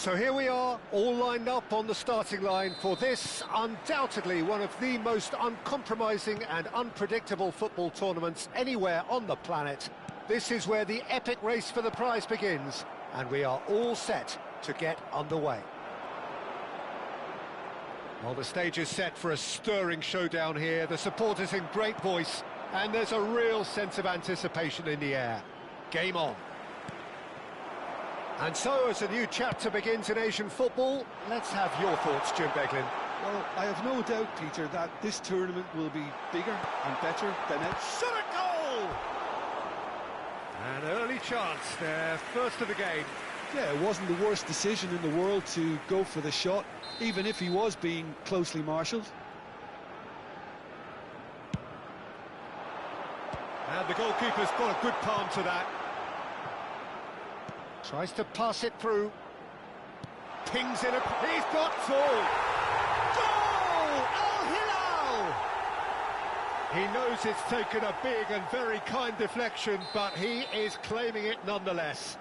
So here we are, all lined up on the starting line for this, undoubtedly one of the most uncompromising and unpredictable football tournaments anywhere on the planet. This is where the epic race for the prize begins, and we are all set to get underway. Well, the stage is set for a stirring showdown here, the supporters in great voice, and there's a real sense of anticipation in the air. Game on. And so, as a new chapter begins in Asian football, let's have your thoughts, Jim Beglin. Well, I have no doubt, Peter, that this tournament will be bigger and better than it. Shot a goal! An early chance there, first of the game. Yeah, it wasn't the worst decision in the world to go for the shot, even if he was being closely marshalled. And the goalkeeper's got a good palm to that. Tries to pass it through. Pings in a... He's got goal! Goal! Al Hilal! He knows it's taken a big and very kind deflection, but he is claiming it nonetheless.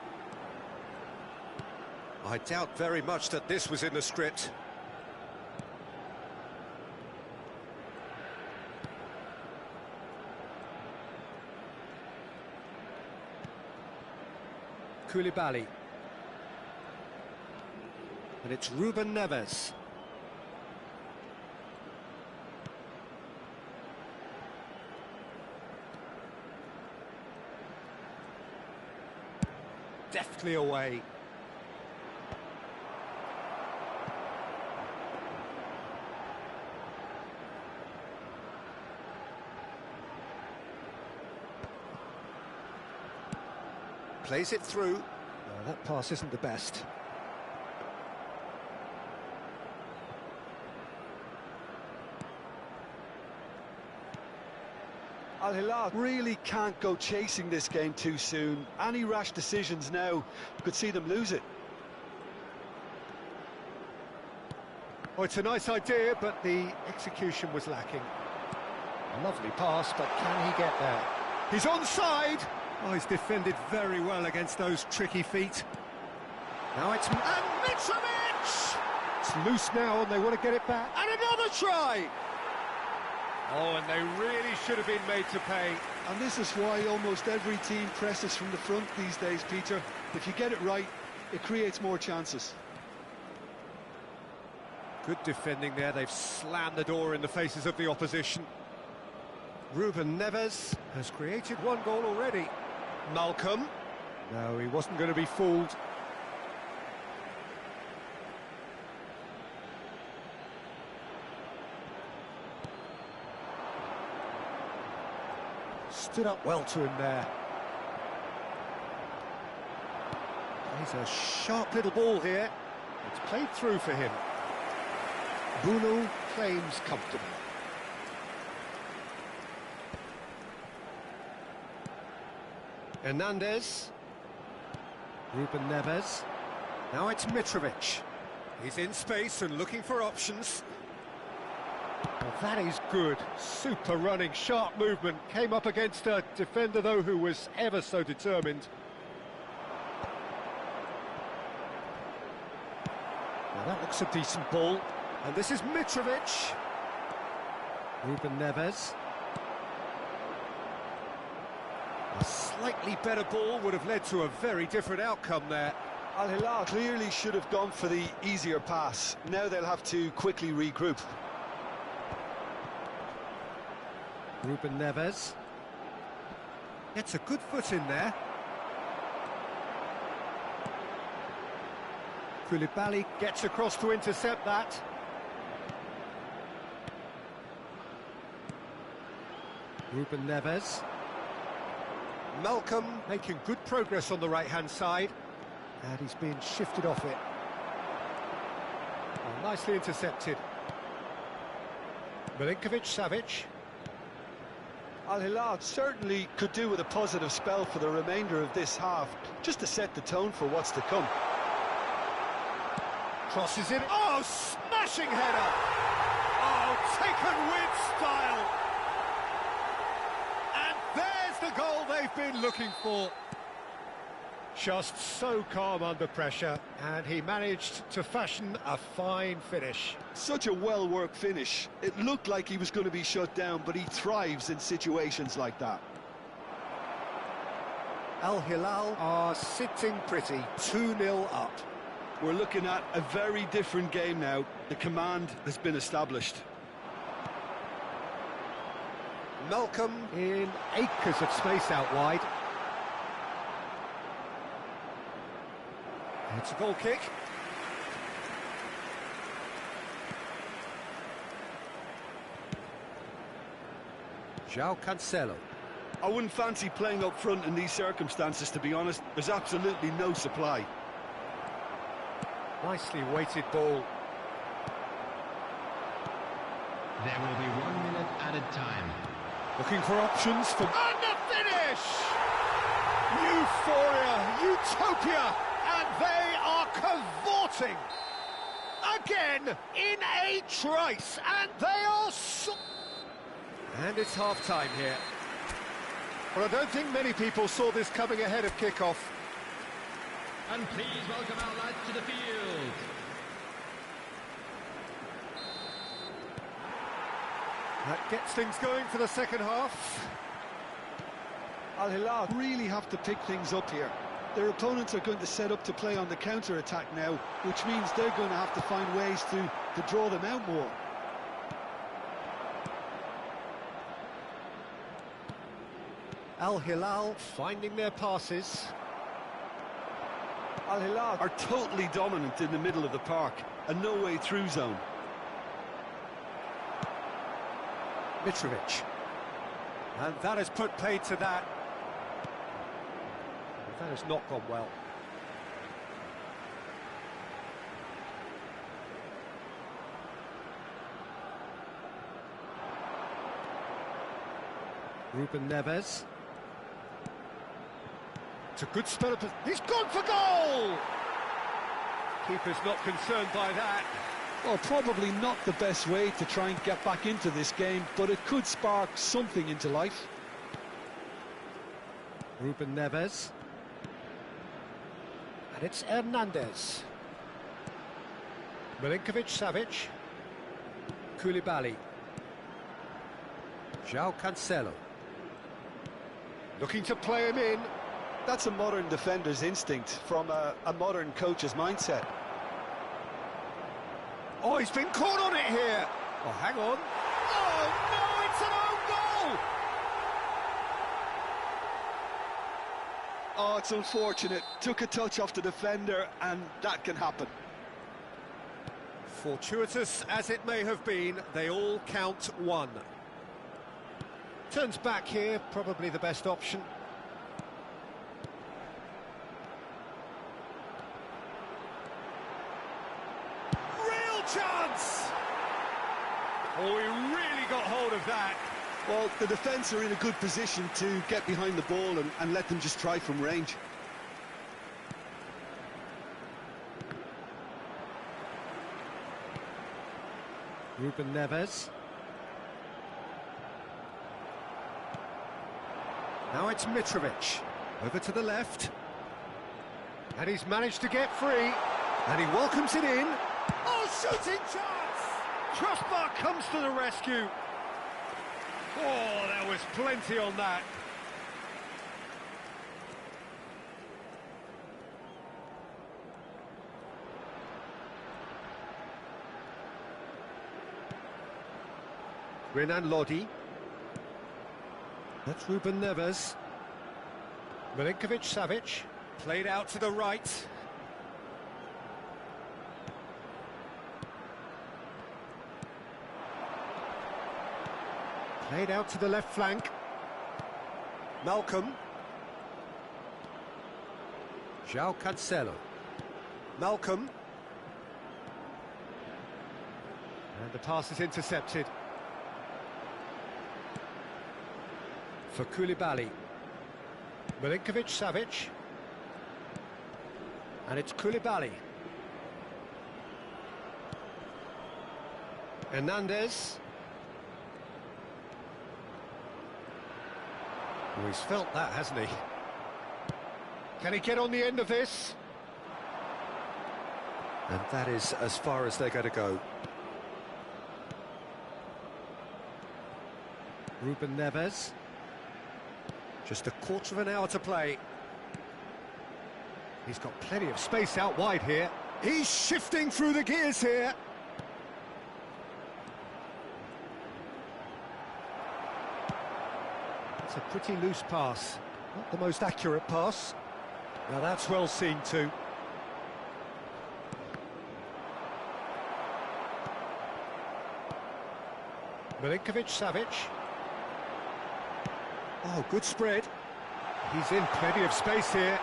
I doubt very much that this was in the script. Koulibaly. And it's Ruben Neves. Deftly away. Plays it through. No, that pass isn't the best. Al Hilal really can't go chasing this game too soon. Any rash decisions now could see them lose it. Oh, it's a nice idea, but the execution was lacking. A lovely pass, but can he get there? He's onside! Oh, he's defended very well against those tricky feet. Now it's... And Mitrovic! It's loose now, and they want to get it back. And another try! Oh, and they really should have been made to pay. And this is why almost every team presses from the front these days, Peter. If you get it right, it creates more chances. Good defending there. They've slammed the door in the faces of the opposition. Ruben Neves has created one goal already. Malcolm. No, he wasn't going to be fooled. Stood up well to him there. He's a sharp little ball here. It's played through for him. Bruno claims comfortable. Hernandez. Ruben Neves. Now it's Mitrovic. He's in space and looking for options. Well, that is good. Super running, sharp movement. Came up against a defender, though, who was ever so determined. Now that looks a decent ball. And this is Mitrovic. Ruben Neves. A slightly better ball would have led to a very different outcome there. Al Hilal clearly should have gone for the easier pass. Now they'll have to quickly regroup. Ruben Neves. Gets a good foot in there. Koulibaly gets across to intercept that. Ruben Neves. Malcolm making good progress on the right-hand side. And he's being shifted off it. Oh, nicely intercepted. Milinkovic-Savic. Al Hilal certainly could do with a positive spell for the remainder of this half, just to set the tone for what's to come. Crosses in. Oh, smashing header! Oh, taken with style! And there's the goal they've been looking for. Just so calm under pressure, and he managed to fashion a fine finish. Such a well-worked finish. It looked like he was going to be shut down, but he thrives in situations like that. Al Hilal are sitting pretty, 2-0 up. We're looking at a very different game now. The command has been established. Malcolm in acres of space out wide. It's a goal kick. João Cancelo. I wouldn't fancy playing up front in these circumstances, to be honest. There's absolutely no supply. Nicely weighted ball. There will be 1 minute added time. Looking for options for... And the finish! Euphoria, utopia, and they are cavorting again in a trice, and they are and it's half-time here. Well, I don't think many people saw this coming ahead of kick-off. And please welcome our lads to the field. That gets things going for the second half. Al Hilal really have to pick things up here. Their opponents are going to set up to play on the counter-attack now, which means they're going to have to find ways to draw them out more. Al Hilal finding their passes. Al Hilal are totally dominant in the middle of the park, a no-way through zone. Mitrovic. And that has put paid to that. That has not gone well. Ruben Neves. It's a good spell of... He's gone for goal! Keeper's not concerned by that. Well, probably not the best way to try and get back into this game, but it could spark something into life. Ruben Neves. And it's Hernandez. Milinkovic-Savic. Koulibaly. João Cancelo. Looking to play him in. That's a modern defender's instinct from a modern coach's mindset. Oh, he's been caught on it here. Oh, hang on. Oh, no, it's an own goal! Oh, it's unfortunate. Took a touch off the defender, and that can happen. Fortuitous as it may have been, they all count one. Turns back here, probably the best option. Real chance! Oh, he really got hold of that. Well, the defence are in a good position to get behind the ball and let them just try from range. Ruben Neves. Now it's Mitrovic. Over to the left. And he's managed to get free. And he welcomes it in. Oh, shooting chance! Crossbar comes to the rescue. Oh, there was plenty on that. Renan Lodi. That's Ruben Neves. Milinkovic-Savic. Played out to the right. Played out to the left flank. Malcolm. João Cancelo. Malcolm. And the pass is intercepted. For Koulibaly. Milinkovic-Savic. And it's Koulibaly. Hernandez. Oh, he's felt that, hasn't he? Can he get on the end of this? And that is as far as they're going to go. Ruben Neves. Just a quarter of an hour to play. He's got plenty of space out wide here. He's shifting through the gears here. It's a pretty loose pass. Not the most accurate pass. Now that's well seen too. Milinkovic-Savic. Oh, good spread. He's in plenty of space here.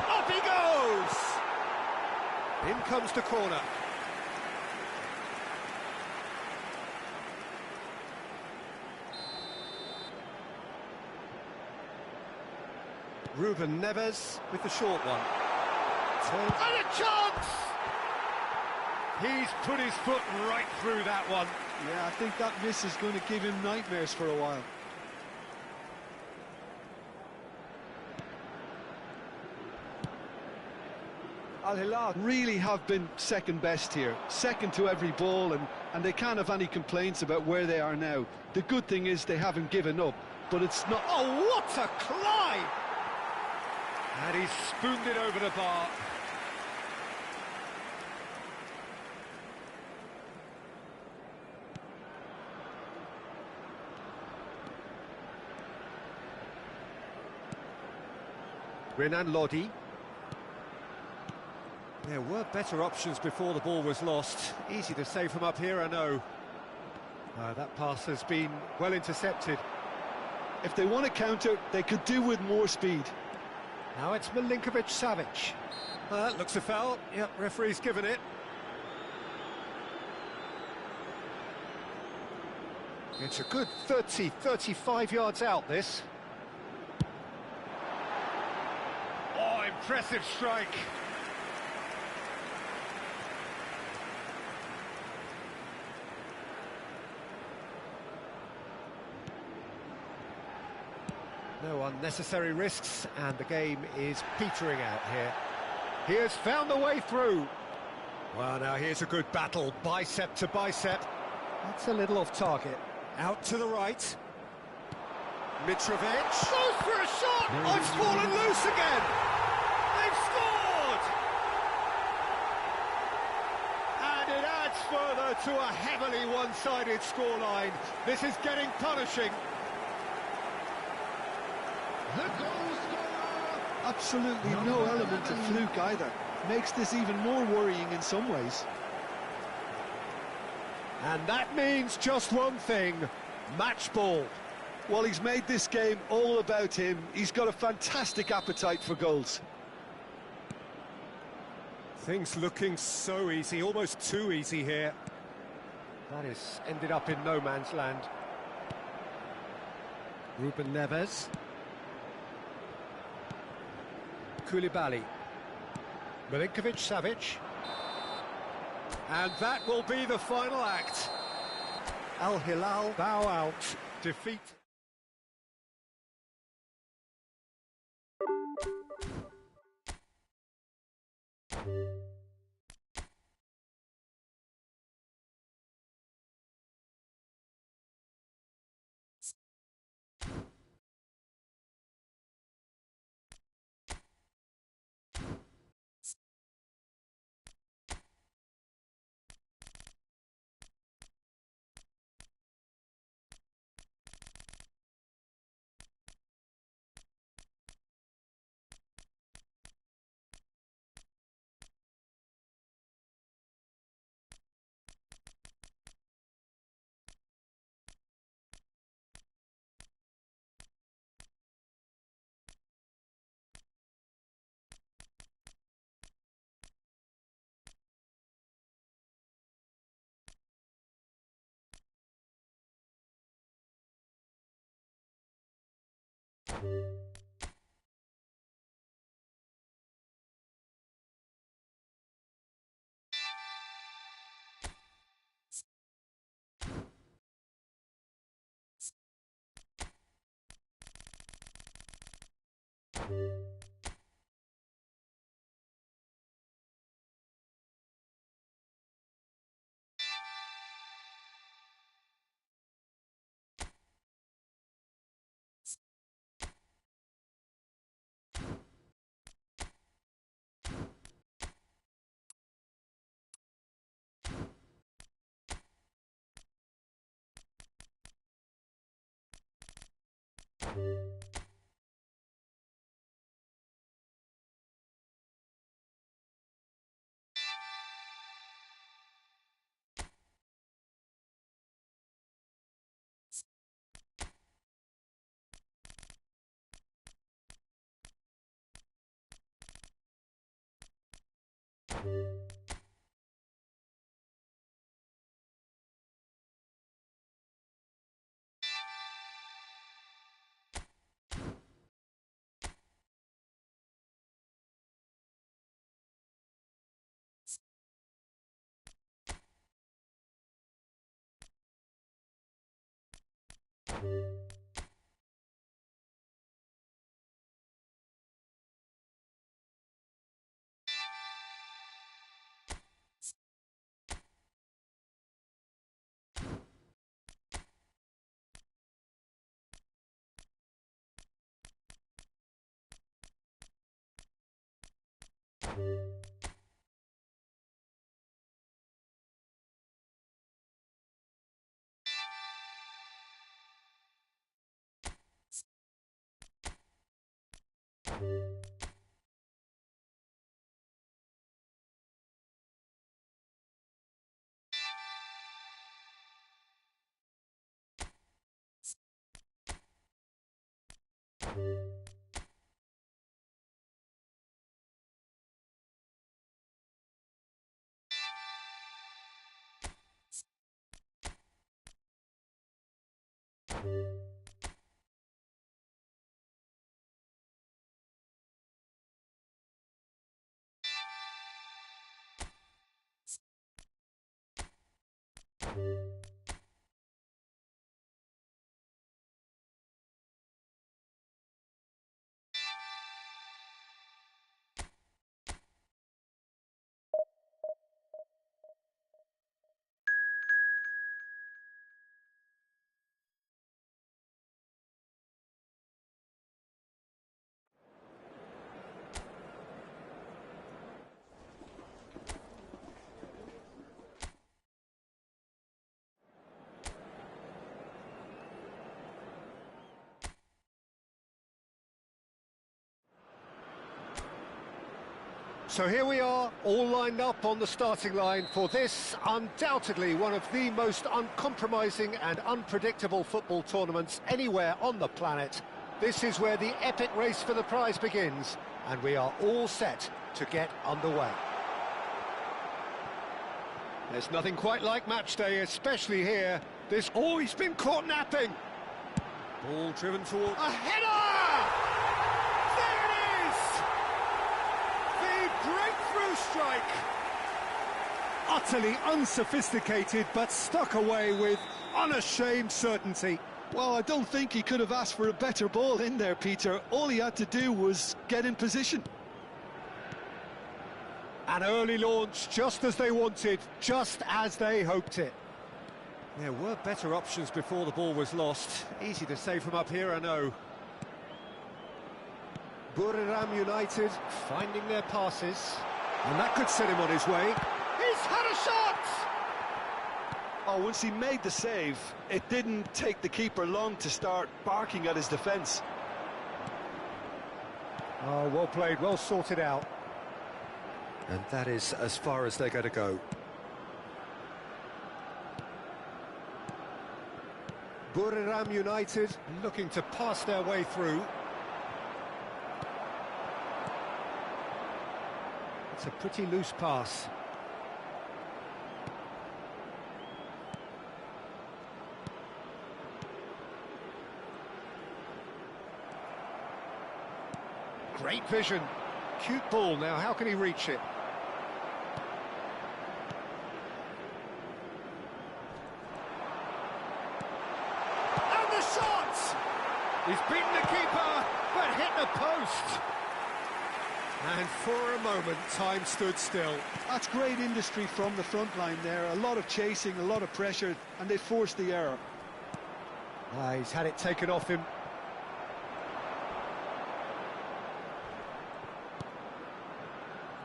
Up he goes! In comes the corner. Ruben Neves with the short one. And a chance! He's put his foot right through that one. Yeah, I think that miss is going to give him nightmares for a while. Al Hilal really have been second best here, second to every ball, and they can't have any complaints about where they are now. The good thing is they haven't given up, but it's not... Oh, what a climb! And he's spooned it over the bar. Renan Lodi. There were better options before the ball was lost. Easy to say from up here, I know. That pass has been well intercepted. If they want to counter, they could do with more speed. Now it's Milinkovic-Savic. That looks a foul. Yep, referee's given it. It's a good 30, 35 yards out, this. Oh, impressive strike. No unnecessary risks, and the game is petering out here. He has found the way through. Well, now here's a good battle, bicep to bicep. That's a little off target. Out to the right. Mitrovic goes for a shot. Oh, it's fallen loose again. They've scored. And it adds further to a heavily one-sided scoreline. This is getting punishing. The goal scorer! Absolutely no element of fluke either. Makes this even more worrying in some ways. And that means just one thing, match ball. Well, he's made this game all about him. He's got a fantastic appetite for goals. Things looking so easy, almost too easy here. That has ended up in no man's land. Ruben Neves. Koulibaly. Milinkovic-Savic. And that will be the final act. Al Hilal bow out. Defeat. So here we are, all lined up on the starting line for this, undoubtedly one of the most uncompromising and unpredictable football tournaments anywhere on the planet. This is where the epic race for the prize begins, and we are all set to get underway. There's nothing quite like match day, especially here. Oh, he's been caught napping. Ball driven forward. A header! There it is! The breakthrough strike! Utterly unsophisticated, but stuck away with unashamed certainty. Well, I don't think he could have asked for a better ball in there, Peter. All he had to do was get in position. An early launch, just as they wanted, just as they hoped it. There were better options before the ball was lost. Easy to say from up here, I know. Buriram United finding their passes. And that could set him on his way. He's had a shot! Oh, once he made the save, it didn't take the keeper long to start barking at his defence. Oh, well played, well sorted out. And that is as far as they're going to go. Buriram United looking to pass their way through. It's a pretty loose pass. Great vision. Cute ball now, how can he reach it? He's beaten the keeper, but hit the post. And for a moment, time stood still. That's great industry from the front line there. A lot of chasing, a lot of pressure, and they forced the error. He's had it taken off him.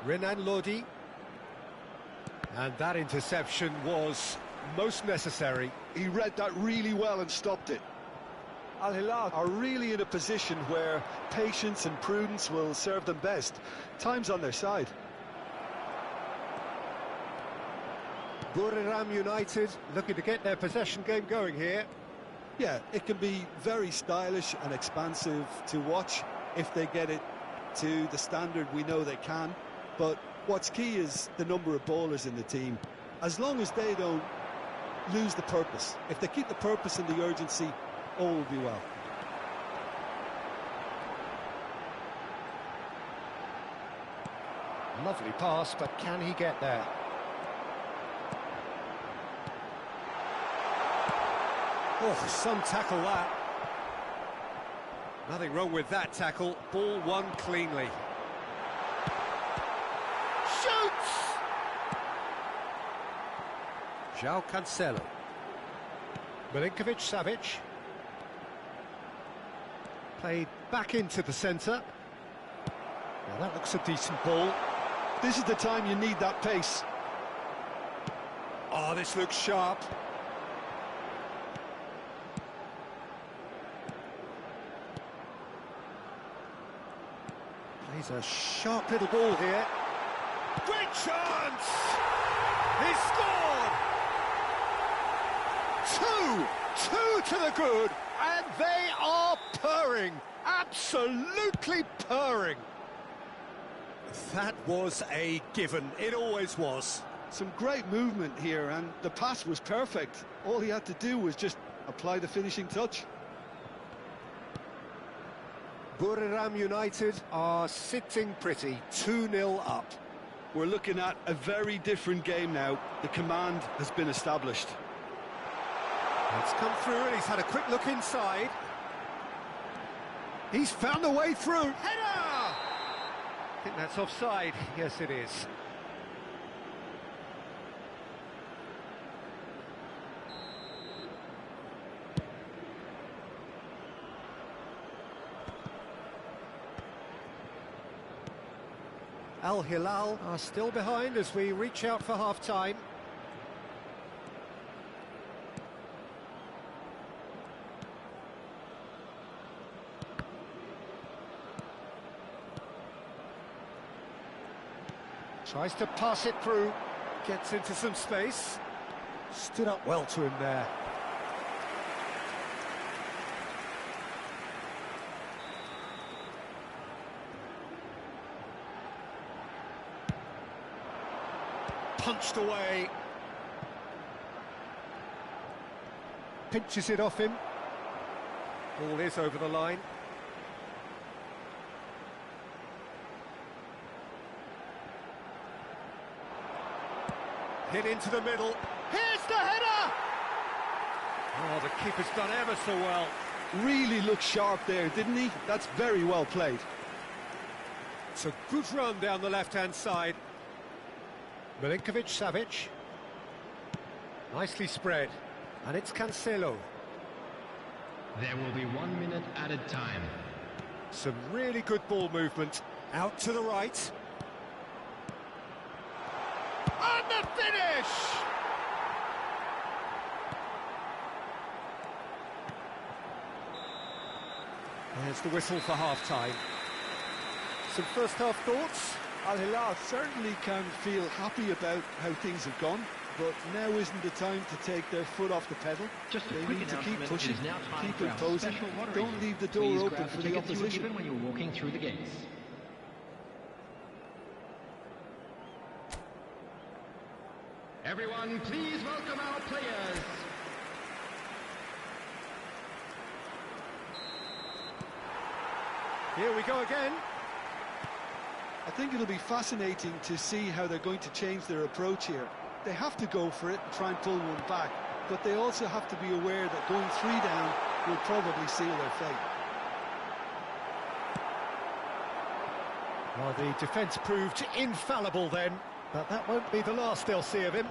Renan Lodi. And that interception was most necessary. He read that really well and stopped it. Al Hilal are really in a position where patience and prudence will serve them best. Time's on their side. Buriram United looking to get their possession game going here. Yeah, it can be very stylish and expansive to watch if they get it to the standard we know they can. But what's key is the number of bowlers in the team. As long as they don't lose the purpose, if they keep the purpose and the urgency, all will be well. Lovely pass, but can he get there? Oh, some tackle that. Nothing wrong with that tackle. Ball won cleanly. Shoots! João Cancelo. Milinkovic-Savic. Played back into the centre. Now that looks a decent ball. This is the time you need that pace. Oh, this looks sharp. Plays a sharp little ball here. Great chance! He scored! Two to the good, and they are purring, absolutely purring. That was a given, it always was. Some great movement here, and the pass was perfect. All he had to do was just apply the finishing touch. Buriram United are sitting pretty, 2-0 up. We're looking at a very different game now. The command has been established. It's come through and he's had a quick look inside. He's found a way through. Header! I think that's offside. Yes, it is. Al Hilal are still behind as we reach out for half-time. Tries to pass it through, gets into some space. Stood up well to him there. Punched away. Pinches it off him. Ball is over the line. Hit into the middle. Here's the header! Oh, the keeper's done ever so well. Really looked sharp there, didn't he? That's very well played. It's a good run down the left-hand side. Milinkovic-Savic. Nicely spread. And it's Cancelo. There will be 1 minute added time. Some really good ball movement. Out to the right. And the finish! There's the whistle for half-time. Some first-half thoughts? Al Hilal certainly can feel happy about how things have gone, but now isn't the time to take their foot off the pedal. Just a They quick need to keep announcement, pushing, it is now time keep for our imposing. special lottery. Don't leave the Please door grab open for the tickets you were opposition. given when you were walking through the gates. Everyone, please welcome our players. Here we go again. I think it'll be fascinating to see how they're going to change their approach here. They have to go for it and try and pull one back, but they also have to be aware that going 3 down will probably seal their fate. Well, the defence proved infallible then, but that won't be the last they'll see of him.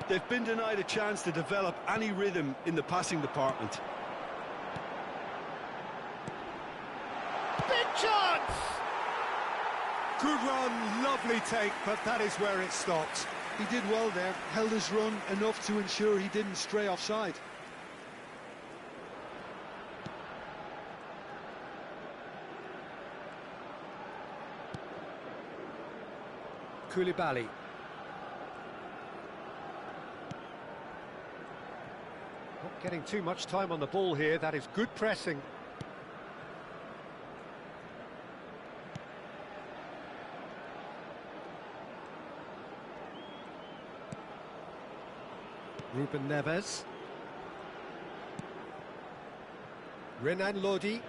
They've been denied a chance to develop any rhythm in the passing department. Big chance! Good run, lovely take, but that is where it stopped. He did well there, held his run enough to ensure he didn't stray offside. Koulibaly. Not getting too much time on the ball here, that is good pressing. Ruben Neves. Renan Lodi.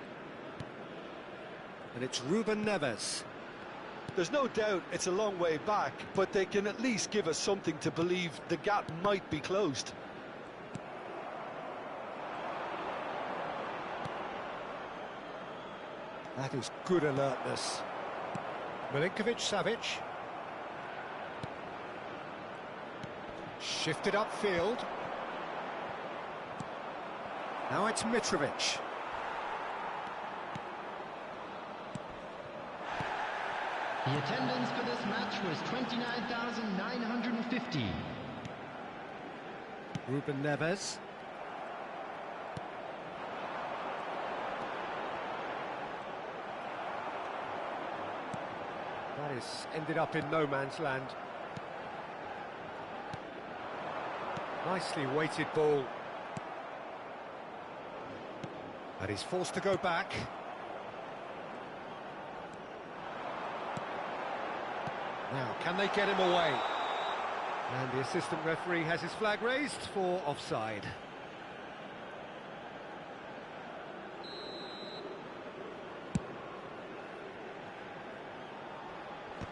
And it's Ruben Neves. There's no doubt it's a long way back, but they can at least give us something to believe the gap might be closed. That is good alertness. Milinkovic-Savic. Shifted upfield. Now it's Mitrovic. The attendance for this match was 29,950. Ruben Neves. That is ended up in no man's land. Nicely weighted ball. And he's forced to go back. Now, can they get him away? And the assistant referee has his flag raised for offside.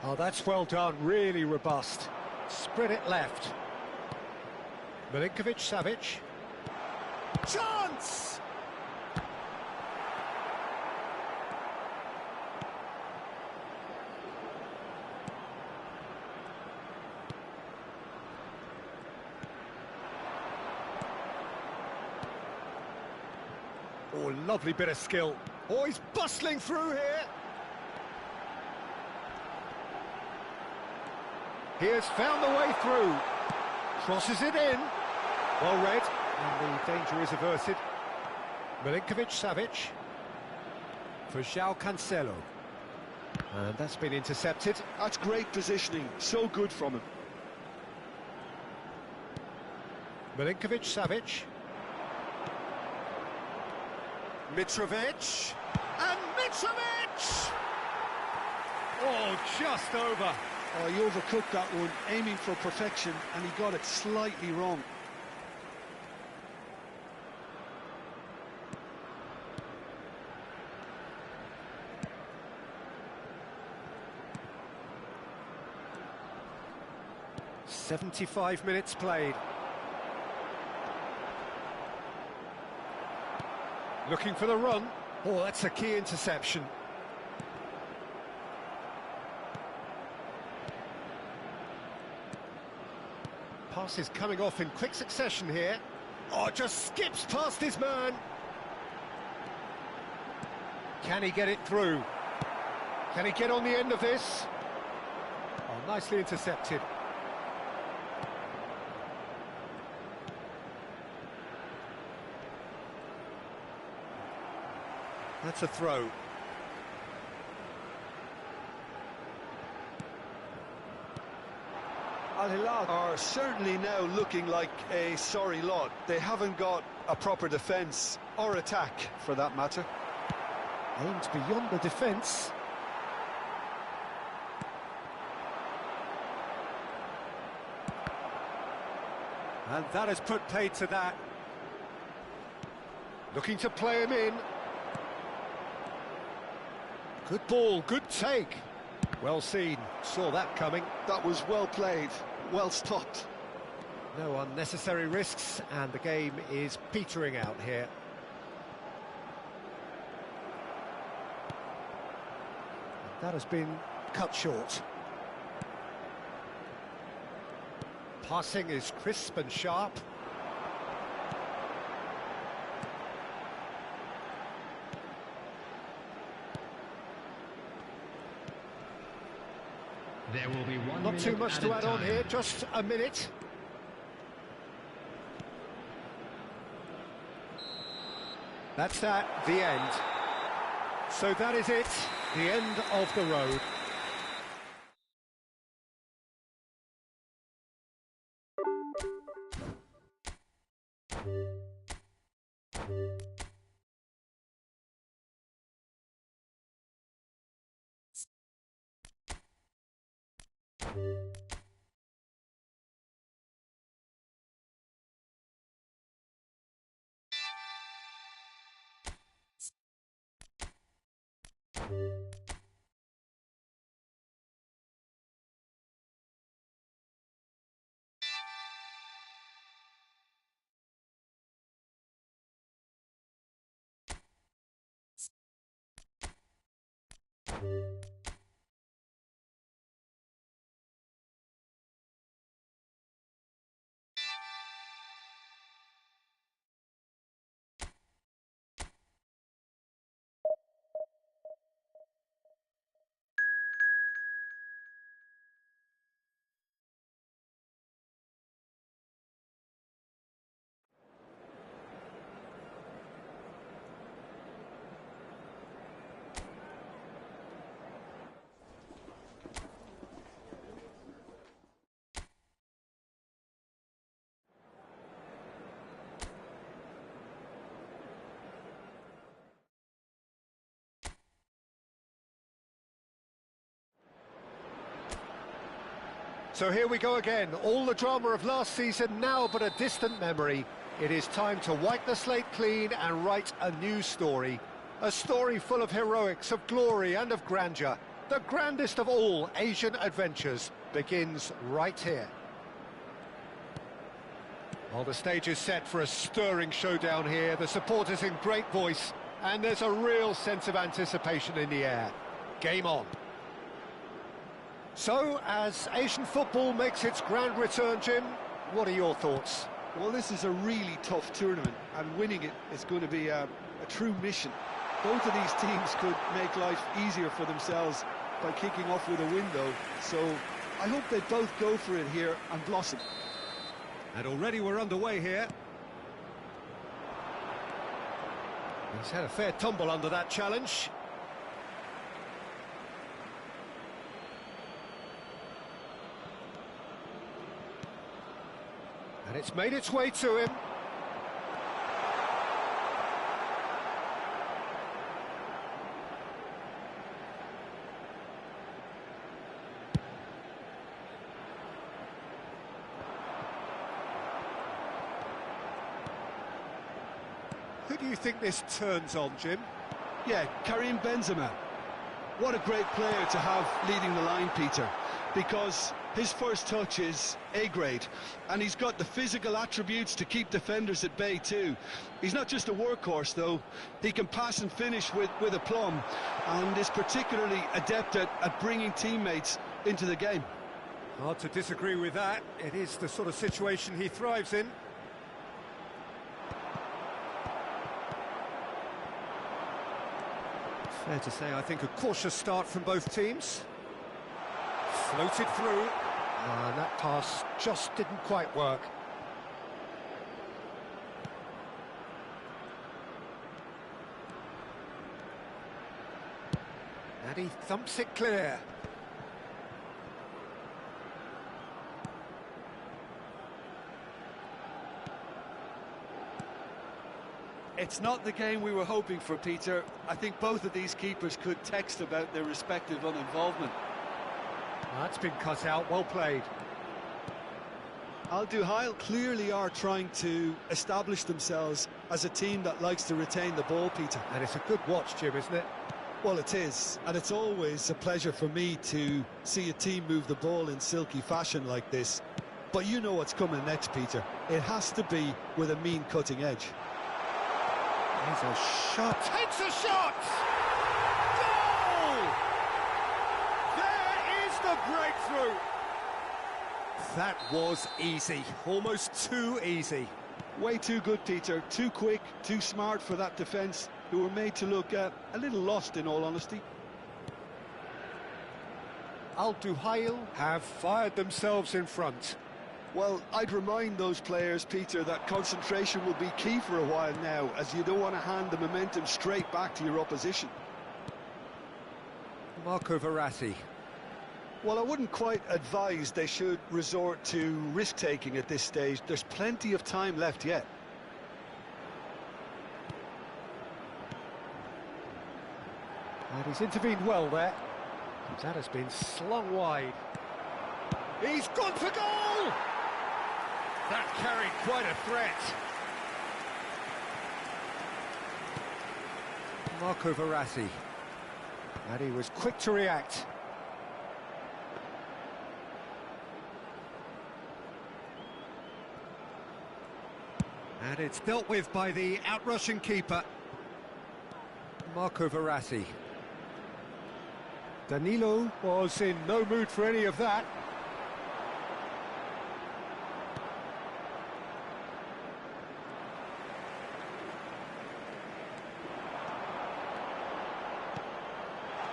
Oh, that's well done, really robust. Spread it left. Milinkovic-Savic. Chance! Oh, lovely bit of skill. Oh, he's bustling through here. He has found the way through. Crosses it in. Well read. And the danger is averted. Milinkovic-Savic. For João Cancelo. And that's been intercepted. That's great positioning, so good from him. Milinkovic-Savic. Mitrovic. And Mitrovic! Oh, just over. Oh, he overcooked that one, aiming for perfection, and he got it slightly wrong. "75 minutes played. Looking for the run. Oh, that's a key interception. Pass is coming off in quick succession here. Oh, just skips past his man. Can he get it through? Can he get on the end of this? Oh, nicely intercepted. That's a throw. Al Hilal are certainly now looking like a sorry lot. They haven't got a proper defence, or attack for that matter. Aimed beyond the defence. And that has put paid to that. Looking to play him in. Good ball, good take. Well seen, saw that coming. That was well played, well stopped. No unnecessary risks, and the game is petering out here. That has been cut short. Passing is crisp and sharp. There will be one Not too minute much to add on time. here, just a minute. That's that, the end. So that is it, the end of the road. So here we go again, all the drama of last season now but a distant memory. It is time to wipe the slate clean and write a new story. A story full of heroics, of glory and of grandeur. The grandest of all Asian adventures begins right here. Well, the stage is set for a stirring showdown here. The supporters in great voice, and there's a real sense of anticipation in the air. Game on. So, as Asian football makes its grand return, Jim, what are your thoughts? Well, this is a really tough tournament, and winning it is going to be a true mission. Both of these teams could make life easier for themselves by kicking off with a win, though. So I hope they both go for it here and blossom. And already we're underway here. He's had a fair tumble under that challenge. And it's made its way to him. Who do you think this turns on, Jim? Yeah, Karim Benzema. What a great player to have leading the line, Peter, because his first touch is A-grade, and he's got the physical attributes to keep defenders at bay too. He's not just a workhorse, though. He can pass and finish with aplomb, and is particularly adept at bringing teammates into the game. Hard to disagree with that. It is the sort of situation he thrives in. Fair to say, I think, a cautious start from both teams. Floated through, and that pass just didn't quite work. And he thumps it clear. It's not the game we were hoping for, Peter. I think both of these keepers could text about their respective uninvolvement. That's been cut out, well played. Al Duhail clearly are trying to establish themselves as a team that likes to retain the ball, Peter. And it's a good watch, Jim, isn't it? Well, it is, and it's always a pleasure for me to see a team move the ball in silky fashion like this. But you know what's coming next, Peter. It has to be with a mean cutting edge. Here's a shot. Takes a shot! Goal! There is the breakthrough! That was easy. Almost too easy. Way too good, Peter. Too quick, too smart for that defence, who were made to look a little lost, in all honesty. Al Duhail have fired themselves in front. Well, I'd remind those players, Peter, that concentration will be key for a while now, as you don't want to hand the momentum straight back to your opposition. Marco Verratti. Well, I wouldn't quite advise they should resort to risk-taking at this stage. There's plenty of time left yet. And he's intervened well there. That has been slung wide. He's gone for goal! That carried quite a threat. Marco Verratti. And he was quick to react. And it's dealt with by the outrushing keeper. Marco Verratti. Danilo was in no mood for any of that.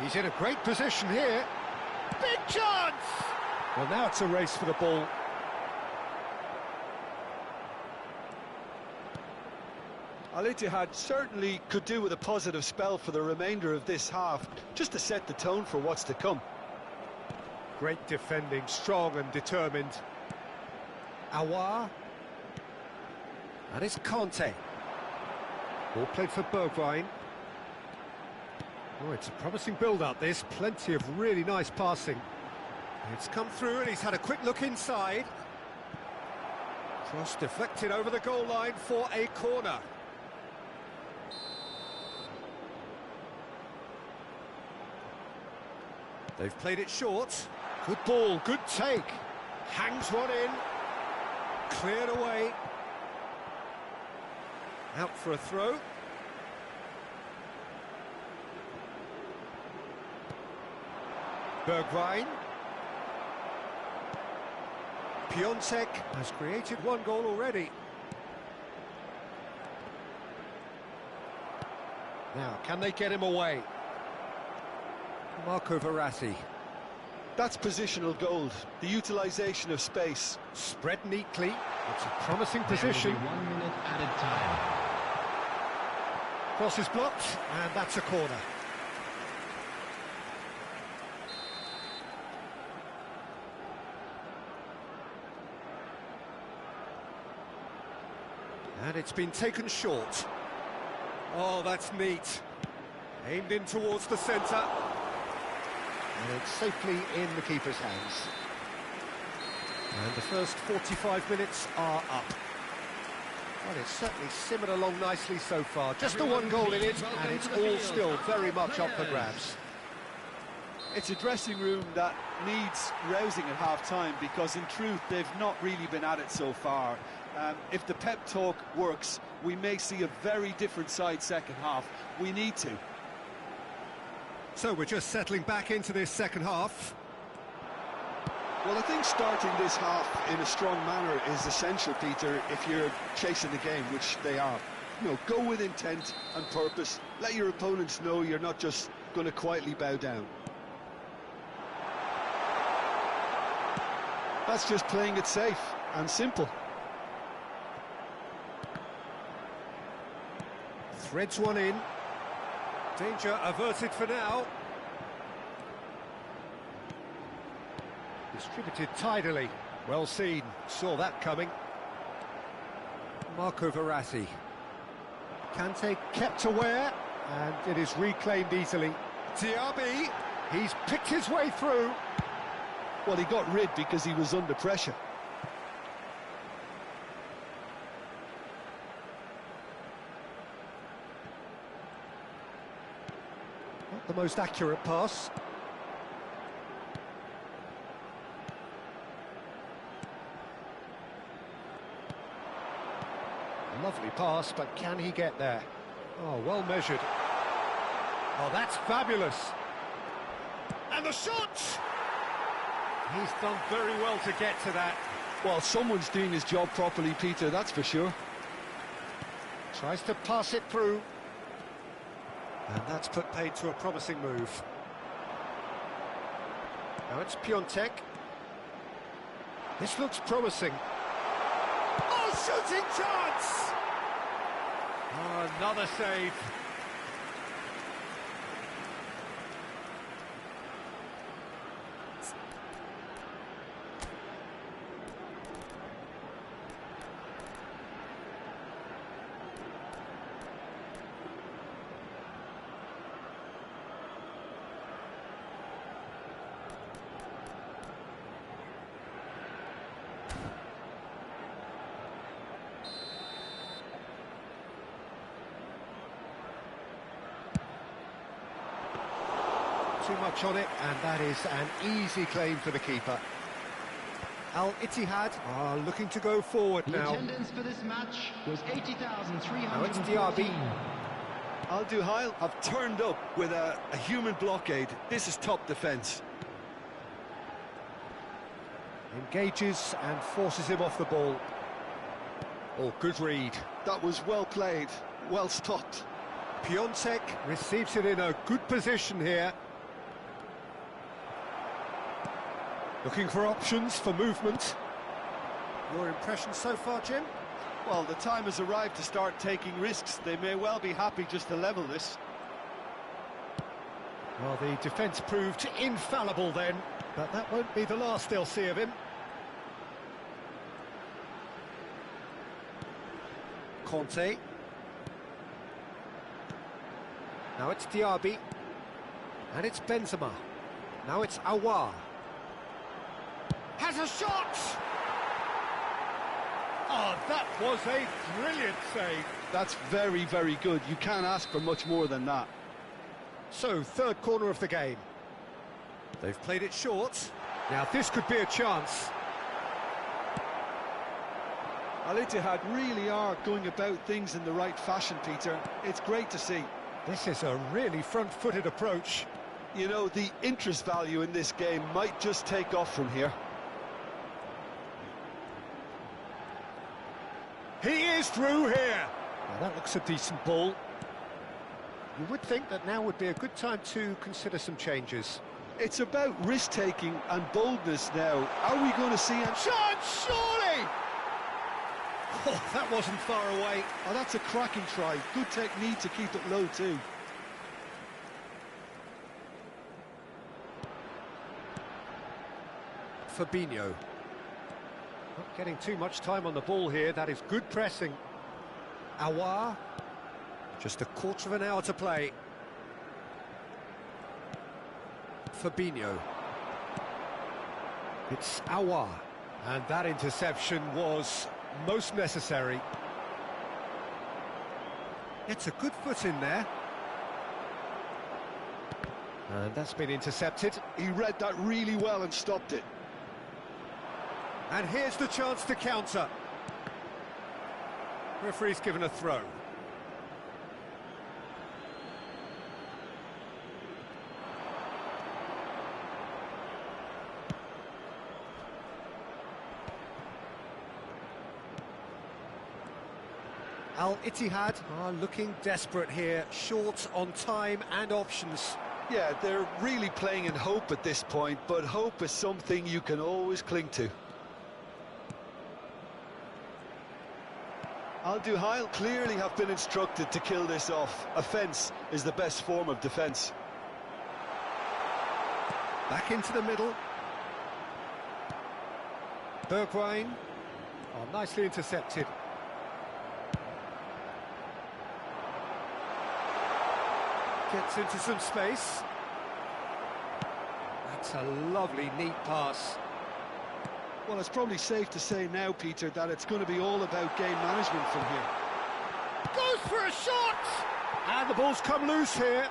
He's in a great position here. Big chance! Well, now it's a race for the ball. Al-Ittihad certainly could do with a positive spell for the remainder of this half, just to set the tone for what's to come. Great defending, strong and determined. Aouar. And it's Conte. Ball played for Bergwijn. Oh, it's a promising build-up, this. Plenty of really nice passing. It's come through and he's had a quick look inside. Cross deflected over the goal line for a corner. They've played it short. Good ball, good take. Hangs one in. Cleared away. Out for a throw. Bergwijn. Piontek has created one goal already. Now, can they get him away? Marco Verratti. That's positional gold, the utilisation of space. Spread neatly. It's a promising position. 1 minute added time. Cross is blocked, and that's a corner. And it's been taken short. Oh, that's neat. Aimed in towards the centre. And it's safely in the keeper's hands. And the first 45 minutes are up. Well, it's certainly simmered along nicely so far. Just the one goal in it, and it's all still very much up for grabs. It's a dressing room that needs rousing at half-time, because in truth they've not really been at it so far. If the pep talk works, we may see a very different side second half. We need to. So we're just settling back into this second half. Well, I think starting this half in a strong manner is essential, Peter, if you're chasing the game, which they are. You know, go with intent and purpose. Let your opponents know you're not just going to quietly bow down. That's just playing it safe and simple. Threads one in. Danger averted for now. Distributed tidily. Well seen. Saw that coming. Marco Verratti. Kante kept aware, and it is reclaimed easily. Diaby. He's picked his way through. Well, he got rid because he was under pressure. Not the most accurate pass. Lovely pass, but can he get there? Oh, well measured. Oh, that's fabulous. And the shot! He's done very well to get to that. Well, someone's doing his job properly, Peter, that's for sure. Tries to pass it through. And that's put paid to a promising move. Now it's Piontek. This looks promising. Oh, shooting chance! Oh, another save. Too much on it, and that is an easy claim for the keeper. Al Ittihad are looking to go forward The now. attendance for this match was Now it's 80,314. Diaby. Al Duhail have turned up with a human blockade. This is top defence. Engages and forces him off the ball. Oh, good read. That was well played, well stopped. Piontek receives it in a good position here. Looking for options for movement. Your impression so far, Jim? Well, the time has arrived to start taking risks. They may well be happy just to level this. Well, the defence proved infallible then, but that won't be the last they'll see of him. Conte. Now it's Diaby. And it's Benzema. Now it's Aouar. Has a shot! Oh, that was a brilliant save. That's very, very good. You can't ask for much more than that. So, third corner of the game. They've played it short. Now, this could be a chance. Al Ittihad really are going about things in the right fashion, Peter. It's great to see. This is a really front-footed approach. You know, the interest value in this game might just take off from here. He is through here. Now, that looks a decent ball. You would think that now would be a good time to consider some changes. It's about risk-taking and boldness now. Are we going to see a Chance, surely! Oh, that wasn't far away. Oh, that's a cracking try. Good technique to keep it low too. Fabinho. Not getting too much time on the ball here. That is good pressing. Awar. Just a quarter of an hour to play. Fabinho. It's Awar. And that interception was most necessary. It's a good foot in there. And that's been intercepted. He read that really well and stopped it. And here's the chance to counter. Referee's given a throw. Al-Ittihad are looking desperate here, short on time and options. Yeah, they're really playing in hope at this point, but hope is something you can always cling to. Al-Duhail clearly have been instructed to kill this off. Offence is the best form of defence. Back into the middle. Bergwijn. Oh, nicely intercepted. Gets into some space. That's a lovely, neat pass. Well, it's probably safe to say now, Peter, that it's going to be all about game management from here. Goes for a shot! And the ball's come loose here.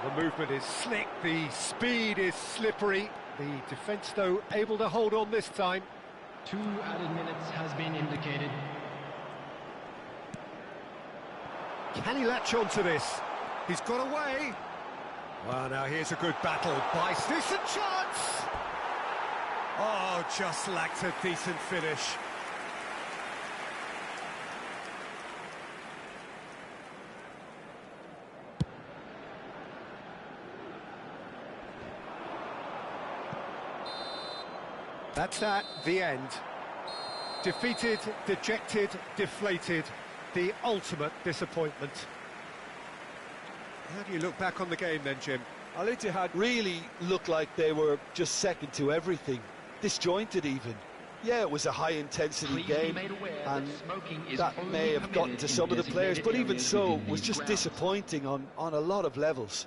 The movement is slick, the speed is slippery. The defence, though, able to hold on this time. 2 added minutes has been indicated. Can he latch on to this? He's got away. Well, now here's a good battle. Bice, decent chance! Oh, just lacked a decent finish. That's that, the end. Defeated, dejected, deflated. The ultimate disappointment. How do you look back on the game then, Jim? Al-Ittihad really looked like they were just second to everything, disjointed even. Yeah, it was a high-intensity game, and that may have gotten to some of the players, but even so, it was just disappointing on a lot of levels.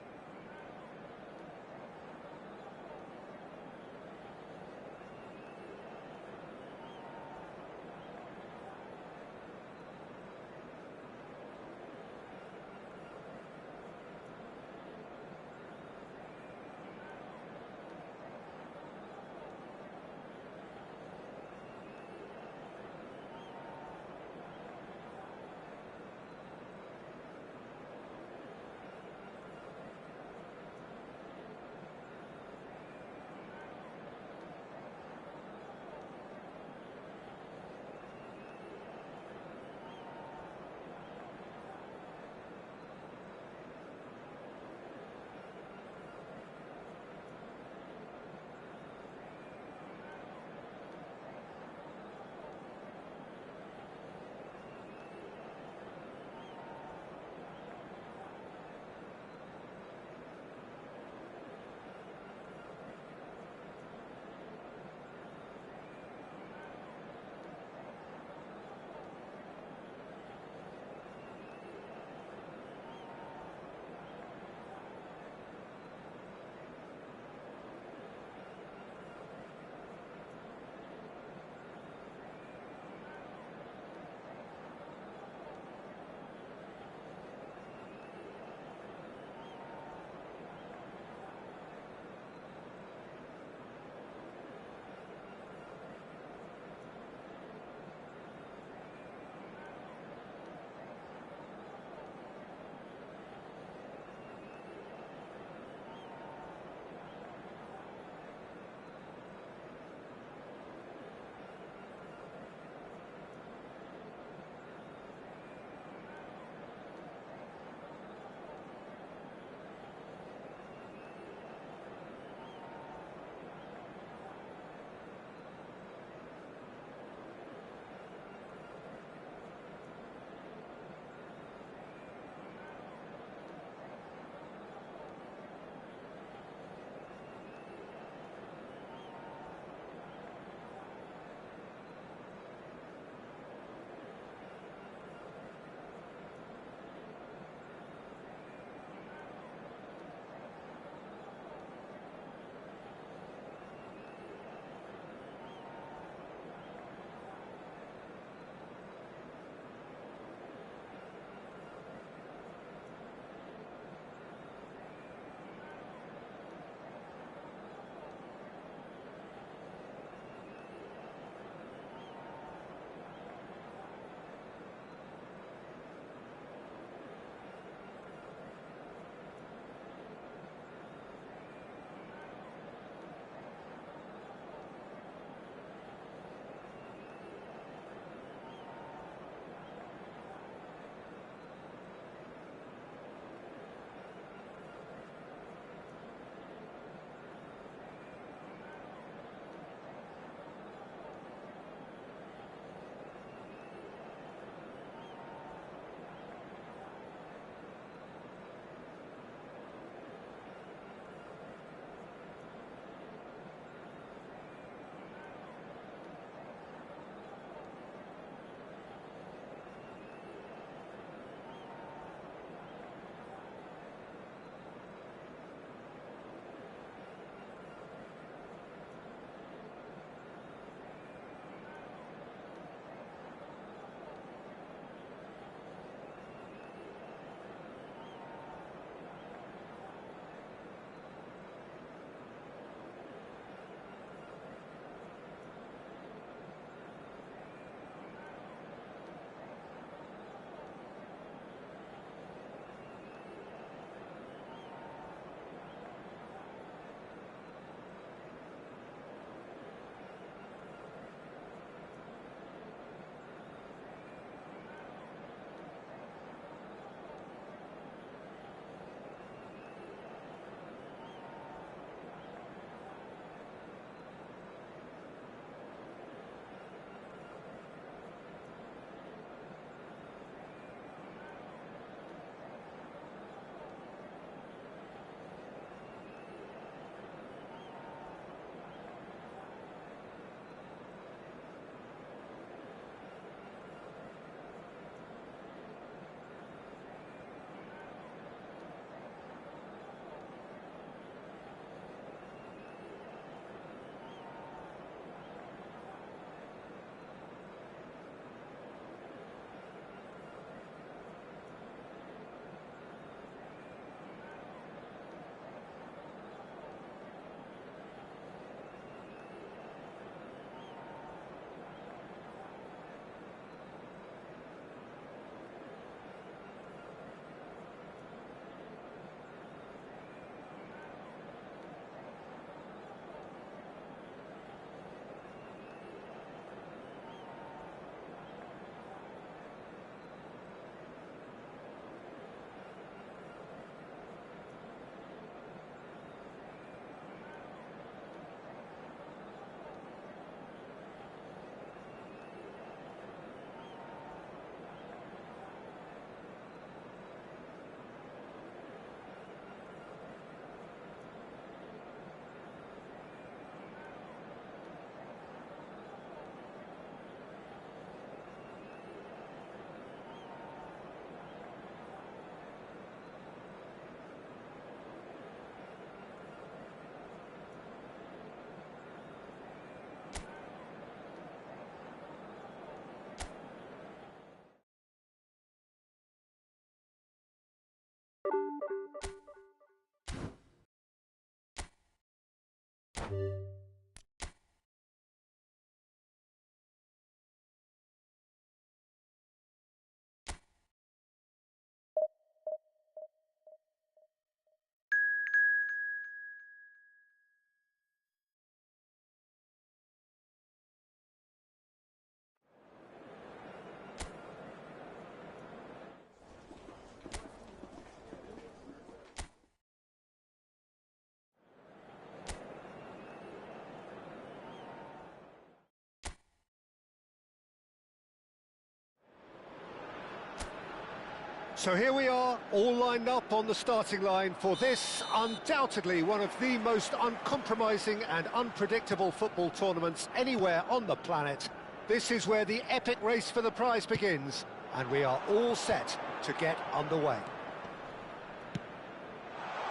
So here we are, all lined up on the starting line for this, undoubtedly one of the most uncompromising and unpredictable football tournaments anywhere on the planet. This is where the epic race for the prize begins, and we are all set to get underway.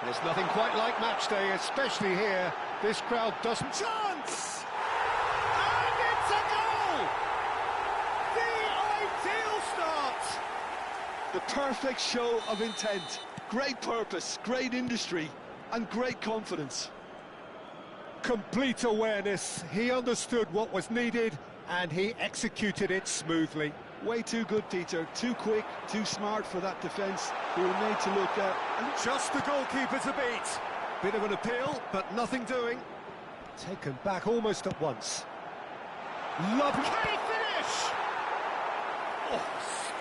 There's nothing quite like match day, especially here. This crowd doesn't... Chance! And it's a goal! The ideal start! The perfect show of intent, great purpose, great industry, and great confidence. Complete awareness, he understood what was needed, and he executed it smoothly. Way too good, Peter, too quick, too smart for that defence. We were made to look at... And just the goalkeeper to beat. Bit of an appeal, but nothing doing. Taken back almost at once. Lovely... Can he finish? Oh,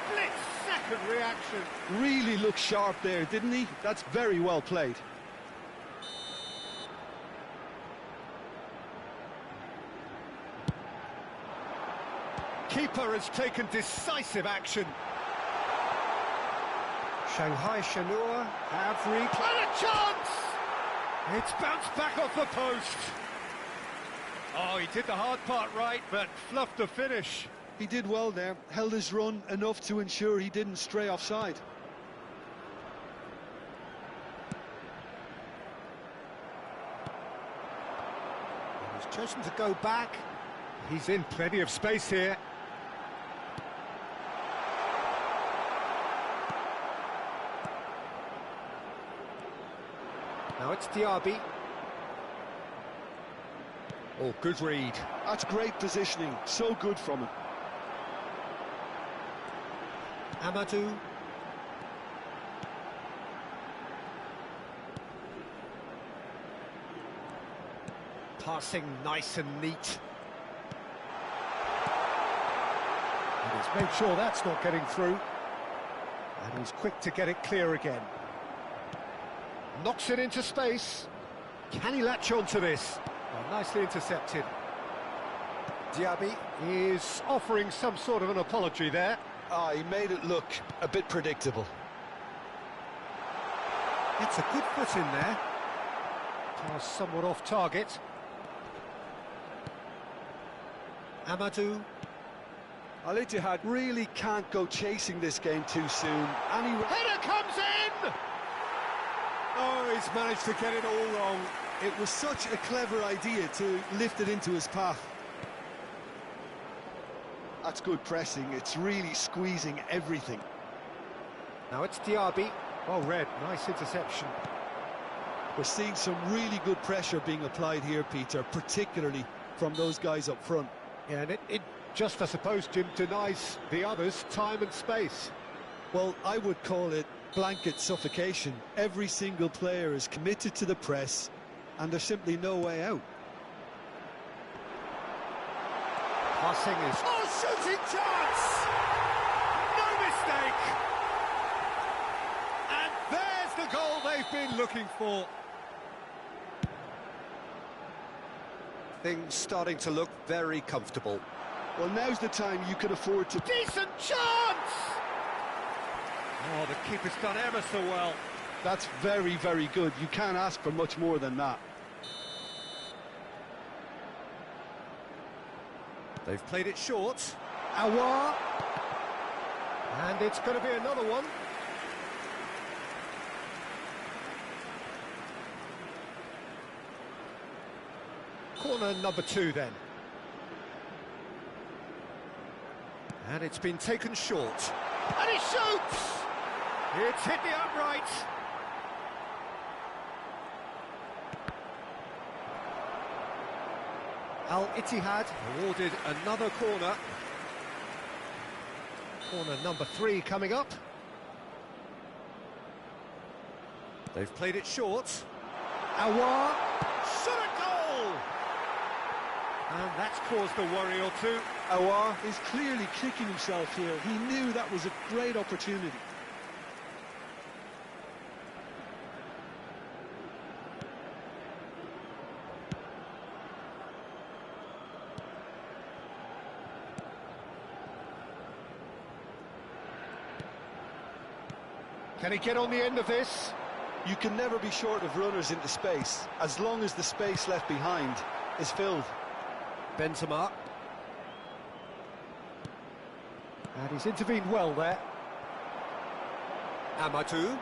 split-second reaction. Really looked sharp there, didn't he? That's very well played. Keeper has taken decisive action. Shanghai Shenhua have replayed. And a chance! It's bounced back off the post. Oh, he did the hard part right, but fluffed the finish. He did well there, held his run enough to ensure he didn't stray offside. He's chosen to go back. He's in plenty of space here. Now it's Diaby. Oh, good read. That's great positioning, so good from him. Amadou. Passing nice and neat. And he's made sure that's not getting through. And he's quick to get it clear again. Knocks it into space. Can he latch on to this? Well, nicely intercepted. Diaby is offering some sort of an apology there. Ah, he made it look a bit predictable. It's a good foot in there. Pass somewhat off target. Amadou. Al Ittihad really can't go chasing this game too soon. Header comes in! Oh, he's managed to get it all wrong. It was such a clever idea to lift it into his path. That's good pressing, it's really squeezing everything. Now it's Diaby. Well read, nice interception. We're seeing some really good pressure being applied here, Peter, particularly from those guys up front. Yeah, and it just, I suppose, Jim, denies the others time and space. Well, I would call it blanket suffocation. Every single player is committed to the press, and there's simply no way out. Passing is... Oh, shooting chance! No mistake! And there's the goal they've been looking for. Things starting to look very comfortable. Well, now's the time you can afford to... Decent chance! Oh, the keeper's done ever so well. That's very, very good. You can't ask for much more than that. They've played it short. Aouar. And it's going to be another one. Corner number 2 then. And it's been taken short. And he shoots! It's hit the upright. Al-Ittihad awarded another corner. Corner number 3 coming up. They've played it short. Awar, shot a goal! And that's caused a worry or two. Awar is clearly kicking himself here. He knew that was a great opportunity. Can he get on the end of this? You can never be short of runners into space, as long as the space left behind is filled. Benzema. And he's intervened well there. Amadou.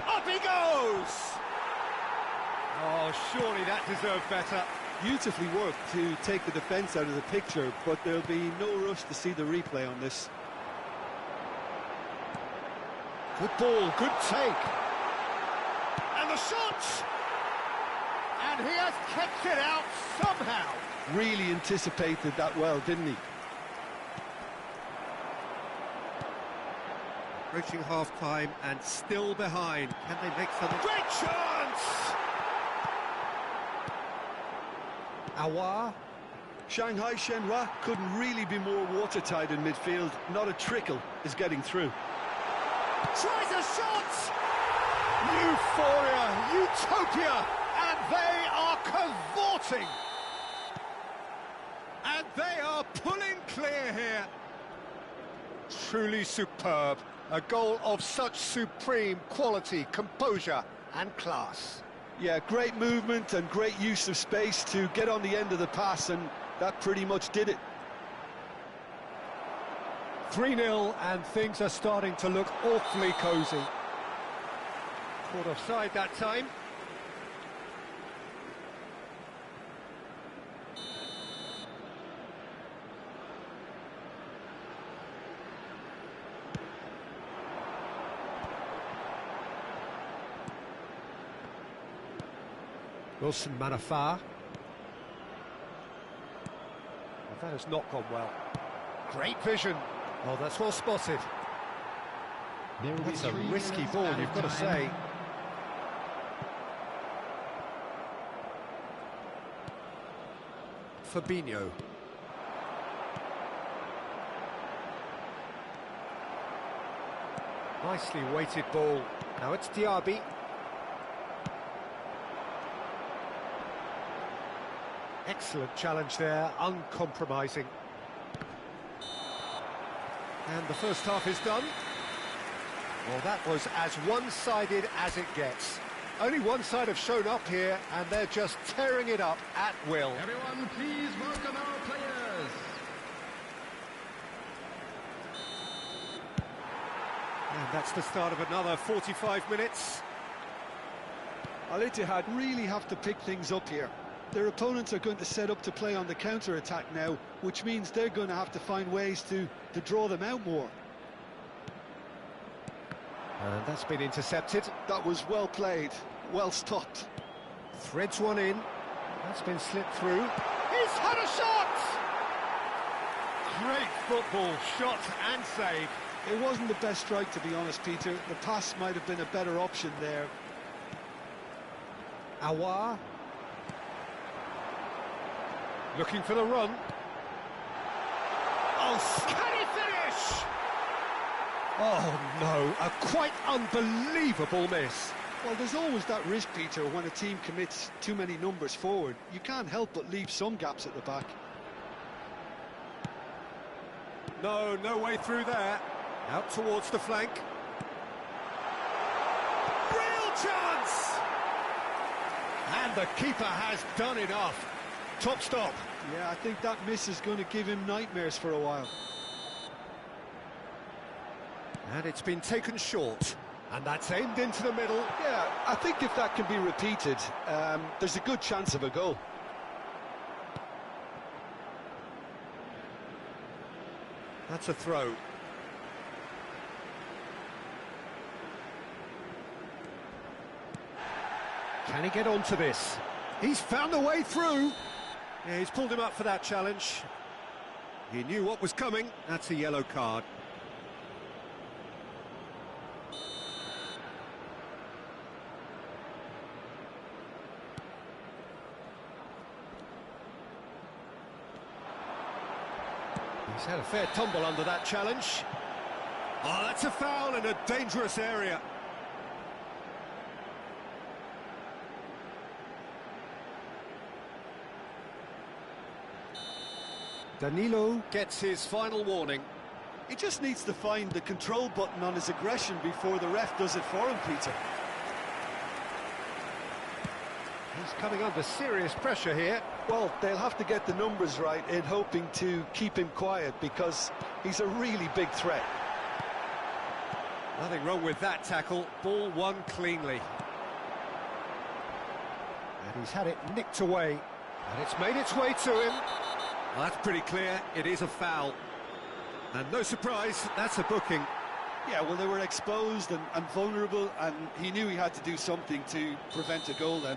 Up he goes! Oh, surely that deserved better. Beautifully worked to take the defence out of the picture, but there'll be no rush to see the replay on this. Good ball, good take. And the shot! And he has kept it out somehow. Really anticipated that well, didn't he? Approaching half-time and still behind. Can they make something? Great chance! Awar. Shanghai Shenhua couldn't really be more watertight in midfield. Not a trickle is getting through. Tries a shot! Euphoria, utopia, and they are cavorting. And they are pulling clear here. Truly superb. A goal of such supreme quality, composure and class. Yeah, great movement and great use of space to get on the end of the pass, and that pretty much did it. 3-0 and things are starting to look awfully cosy. Caught offside that time. Wilson Manafar. Well, that has not gone well. Great vision. Oh, that's well spotted. That's a risky ball, you've got to say. Fabinho. Nicely weighted ball. Now it's Diaby. Excellent challenge there, uncompromising. And the first half is done. Well, that was as one-sided as it gets. Only one side have shown up here, and they're just tearing it up at will. Everyone, please welcome our players. And that's the start of another 45 minutes. Al-Ittihad really have to pick things up here. Their opponents are going to set up to play on the counter-attack now, which means they're going to have to find ways to draw them out more. And that's been intercepted. That was well played, well stopped. Threads one in. That's been slipped through. He's had a shot! Great football, shot and save. It wasn't the best strike, to be honest, Peter. The pass might have been a better option there. Awar. Looking for the run. Oh, can he finish? Oh, no, a quite unbelievable miss. Well, there's always that risk, Peter, when a team commits too many numbers forward. You can't help but leave some gaps at the back. No way through there. Out towards the flank. Real chance! And the keeper has done enough. Top stop. Yeah, I think that miss is going to give him nightmares for a while. And it's been taken short. And that's aimed into the middle. Yeah, I think if that can be repeated, there's a good chance of a goal. That's a throw. Can he get onto this? He's found a way through. Yeah, he's pulled him up for that challenge. He knew what was coming. That's a yellow card. He's had a fair tumble under that challenge. Oh, that's a foul in a dangerous area. Danilo gets his final warning. He just needs to find the control button on his aggression before the ref does it for him, Peter. He's coming under serious pressure here. Well, they'll have to get the numbers right in hoping to keep him quiet because he's a really big threat. Nothing wrong with that tackle. Ball won cleanly. And he's had it nicked away. And it's made its way to him. Well, that's pretty clear. It is a foul. And no surprise, that's a booking. Yeah, well, they were exposed and vulnerable, and he knew he had to do something to prevent a goal then.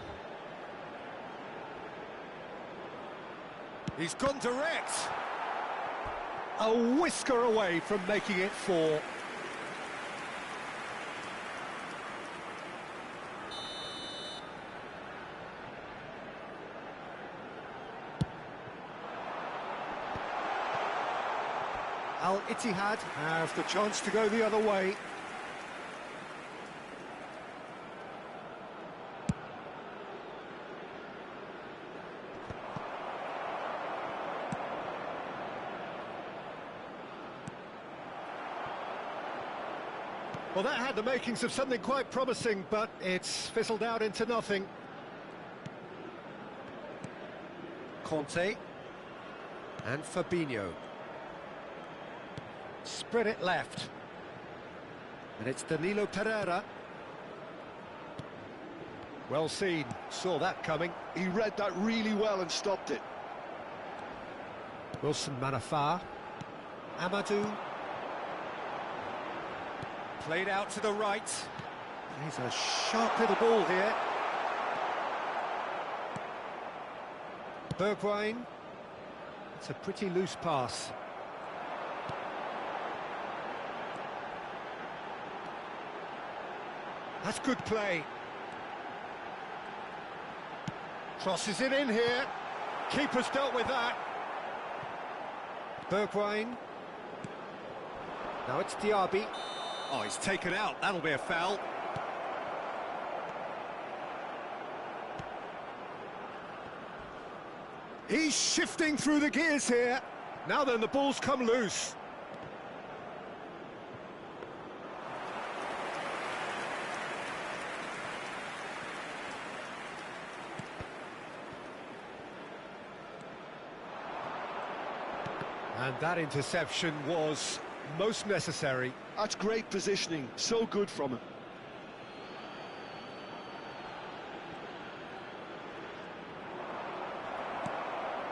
He's gone direct. A whisker away from making it 4. Al-Ittihad have the chance to go the other way. Well, that had the makings of something quite promising, but it's fizzled out into nothing. Conte and Fabinho. Spread it left. And it's Danilo Pereira. Well seen, saw that coming. He read that really well and stopped it. Wilson Manafar. Amadou. Played out to the right. He's a sharp little ball here. Bergwijn. It's a pretty loose pass. That's good play. Crosses it in here. Keeper's dealt with that. Bergwijn. Now it's Diaby. Oh, he's taken out. That'll be a foul. He's shifting through the gears here. Now then, the ball's come loose. And that interception was most necessary. That's great positioning, so good from him.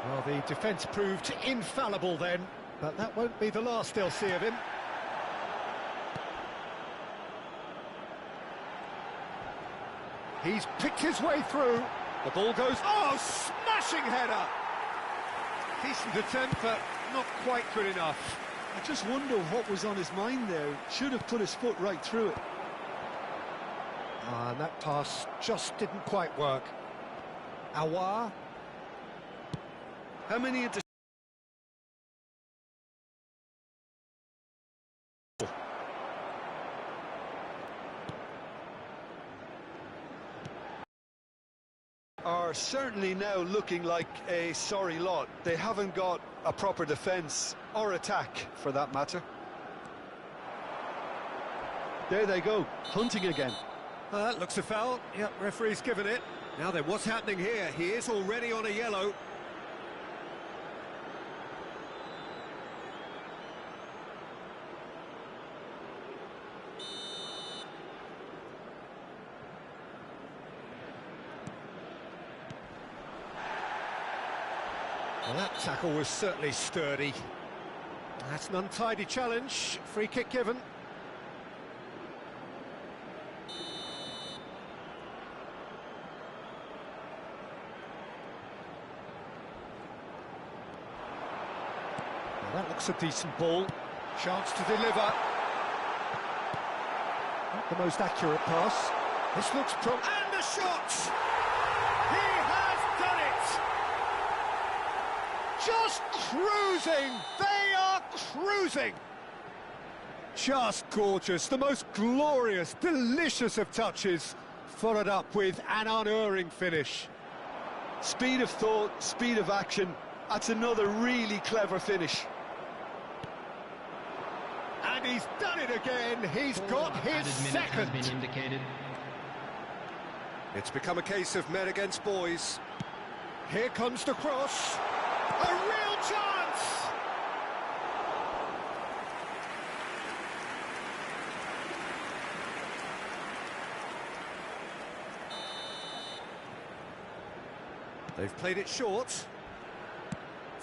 Well, the defence proved infallible then, but that won't be the last they'll see of him. He's picked his way through. The ball goes... Oh, smashing header! Decent attempt, but not quite good enough. I just wonder what was on his mind there. Should have put his foot right through it. And that pass just didn't quite work. Aouar. How many are certainly now looking like a sorry lot. They haven't got a proper defence or attack, for that matter. There they go, hunting again. That looks a foul. Yep, referee's given it. Now then, what's happening here? He is already on a yellow. Well, that tackle was certainly sturdy. That's an untidy challenge. Free kick given. That looks a decent ball. Chance to deliver. Not the most accurate pass. This looks and the shot! He has done it! Just cruising! They are cruising! Just gorgeous, the most glorious, delicious of touches, followed up with an unerring finish. Speed of thought, speed of action, that's another really clever finish. And he's done it again, he's got his second. Has been indicated. It's become a case of men against boys. Here comes the cross, a real chance! They've played it short.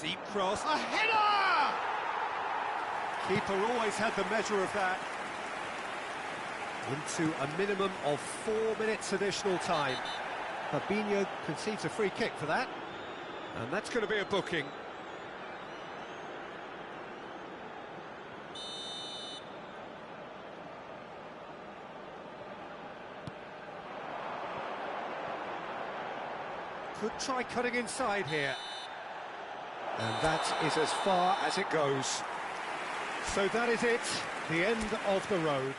Deep cross, a header! Keeper always had the measure of that. Into a minimum of 4 minutes additional time. Fabinho concedes a free kick for that. And that's going to be a booking. Could try cutting inside here. And that is as far as it goes. So that is it, the end of the road.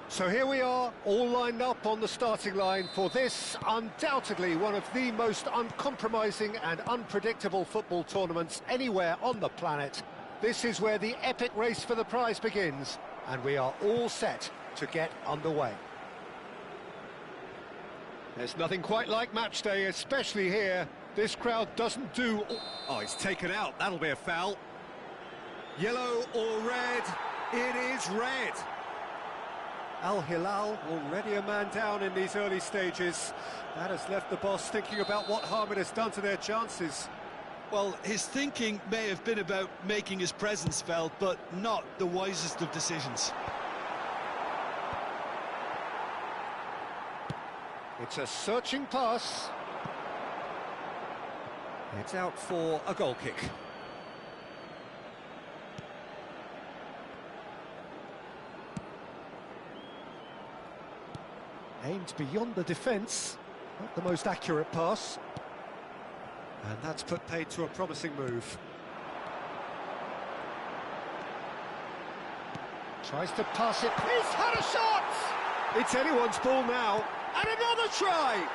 So here we are, all lined up on the starting line for this, undoubtedly one of the most uncompromising and unpredictable football tournaments anywhere on the planet. This is where the epic race for the prize begins, and we are all set to get underway. There's nothing quite like match day, especially here. This crowd doesn't do... Oh, it's taken out. That'll be a foul. Yellow or red? It is red. Al Hilal already a man down in these early stages. That has left the boss thinking about what harm it has done to their chances. Well, his thinking may have been about making his presence felt, but not the wisest of decisions. It's a searching pass. It's out for a goal kick. Aimed beyond the defence, not the most accurate pass. And that's put paid to a promising move. Tries to pass it. He's had a shot! It's anyone's ball now. And another try!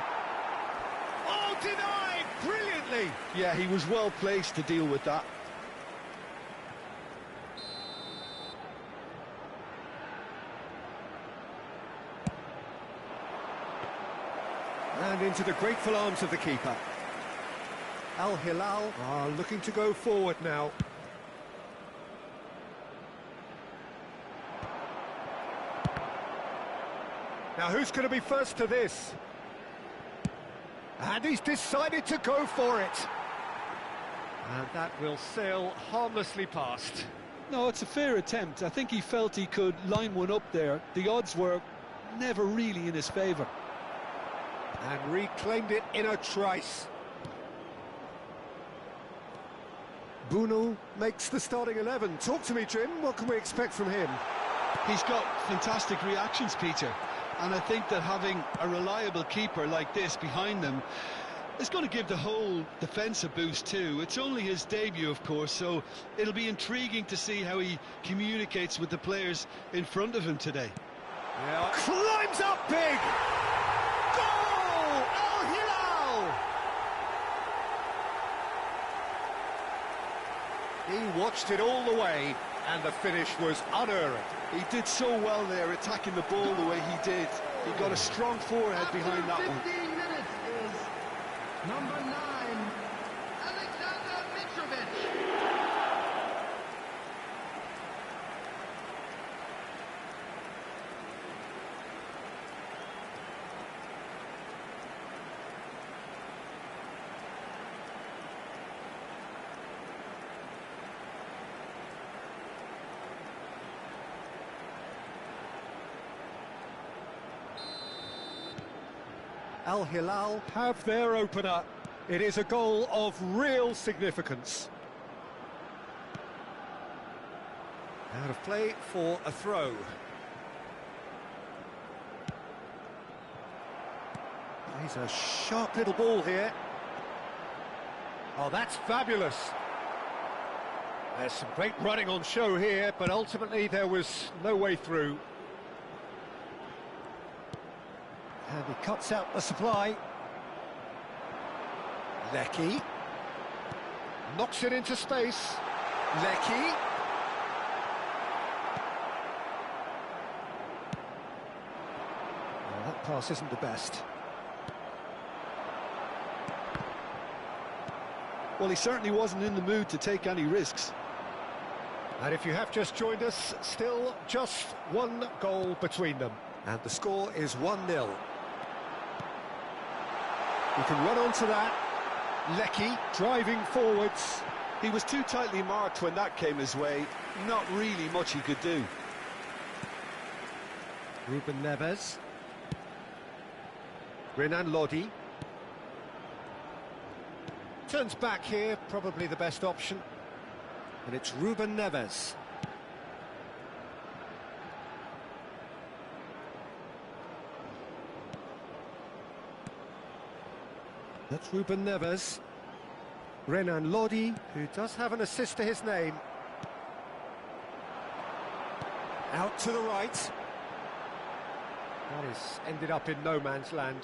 Oh, denied brilliantly! Yeah, he was well placed to deal with that. And into the grateful arms of the keeper. Al Hilal are looking to go forward now. Now who's going to be first to this? And he's decided to go for it. And that will sail harmlessly past. No, it's a fair attempt. I think he felt he could line one up there. The odds were never really in his favour. And reclaimed it in a trice. Bruno makes the starting 11. Talk to me, Jim. What can we expect from him? He's got fantastic reactions, Peter. And I think that having a reliable keeper like this behind them is going to give the whole defence a boost too. It's only his debut, of course, so it'll be intriguing to see how he communicates with the players in front of him today. Yeah. Climbs up big! Goal! Al Hilal! He watched it all the way, and the finish was unerring. He did so well there, attacking the ball the way he did. He got a strong forehead behind that one. 15 minutes is number 9, Alexander Mitrovic. Al Hilal have their opener. It is a goal of real significance. Out of play for a throw. Plays a sharp little ball here. Oh, that's fabulous. There's some great running on show here, but ultimately there was no way through. And he cuts out the supply. Lecky. Knocks it into space. Lecky. Well, that pass isn't the best. Well, he certainly wasn't in the mood to take any risks. And if you have just joined us, still just one goal between them. And the score is 1-0. You can run onto that. Lecky driving forwards. He was too tightly marked when that came his way. Not really much he could do. Ruben Neves. Renan Lodi. Turns back here, probably the best option. And it's Ruben Neves. That's Ruben Neves. Renan Lodi, who does have an assist to his name. Out to the right. That is ended up in no man's land.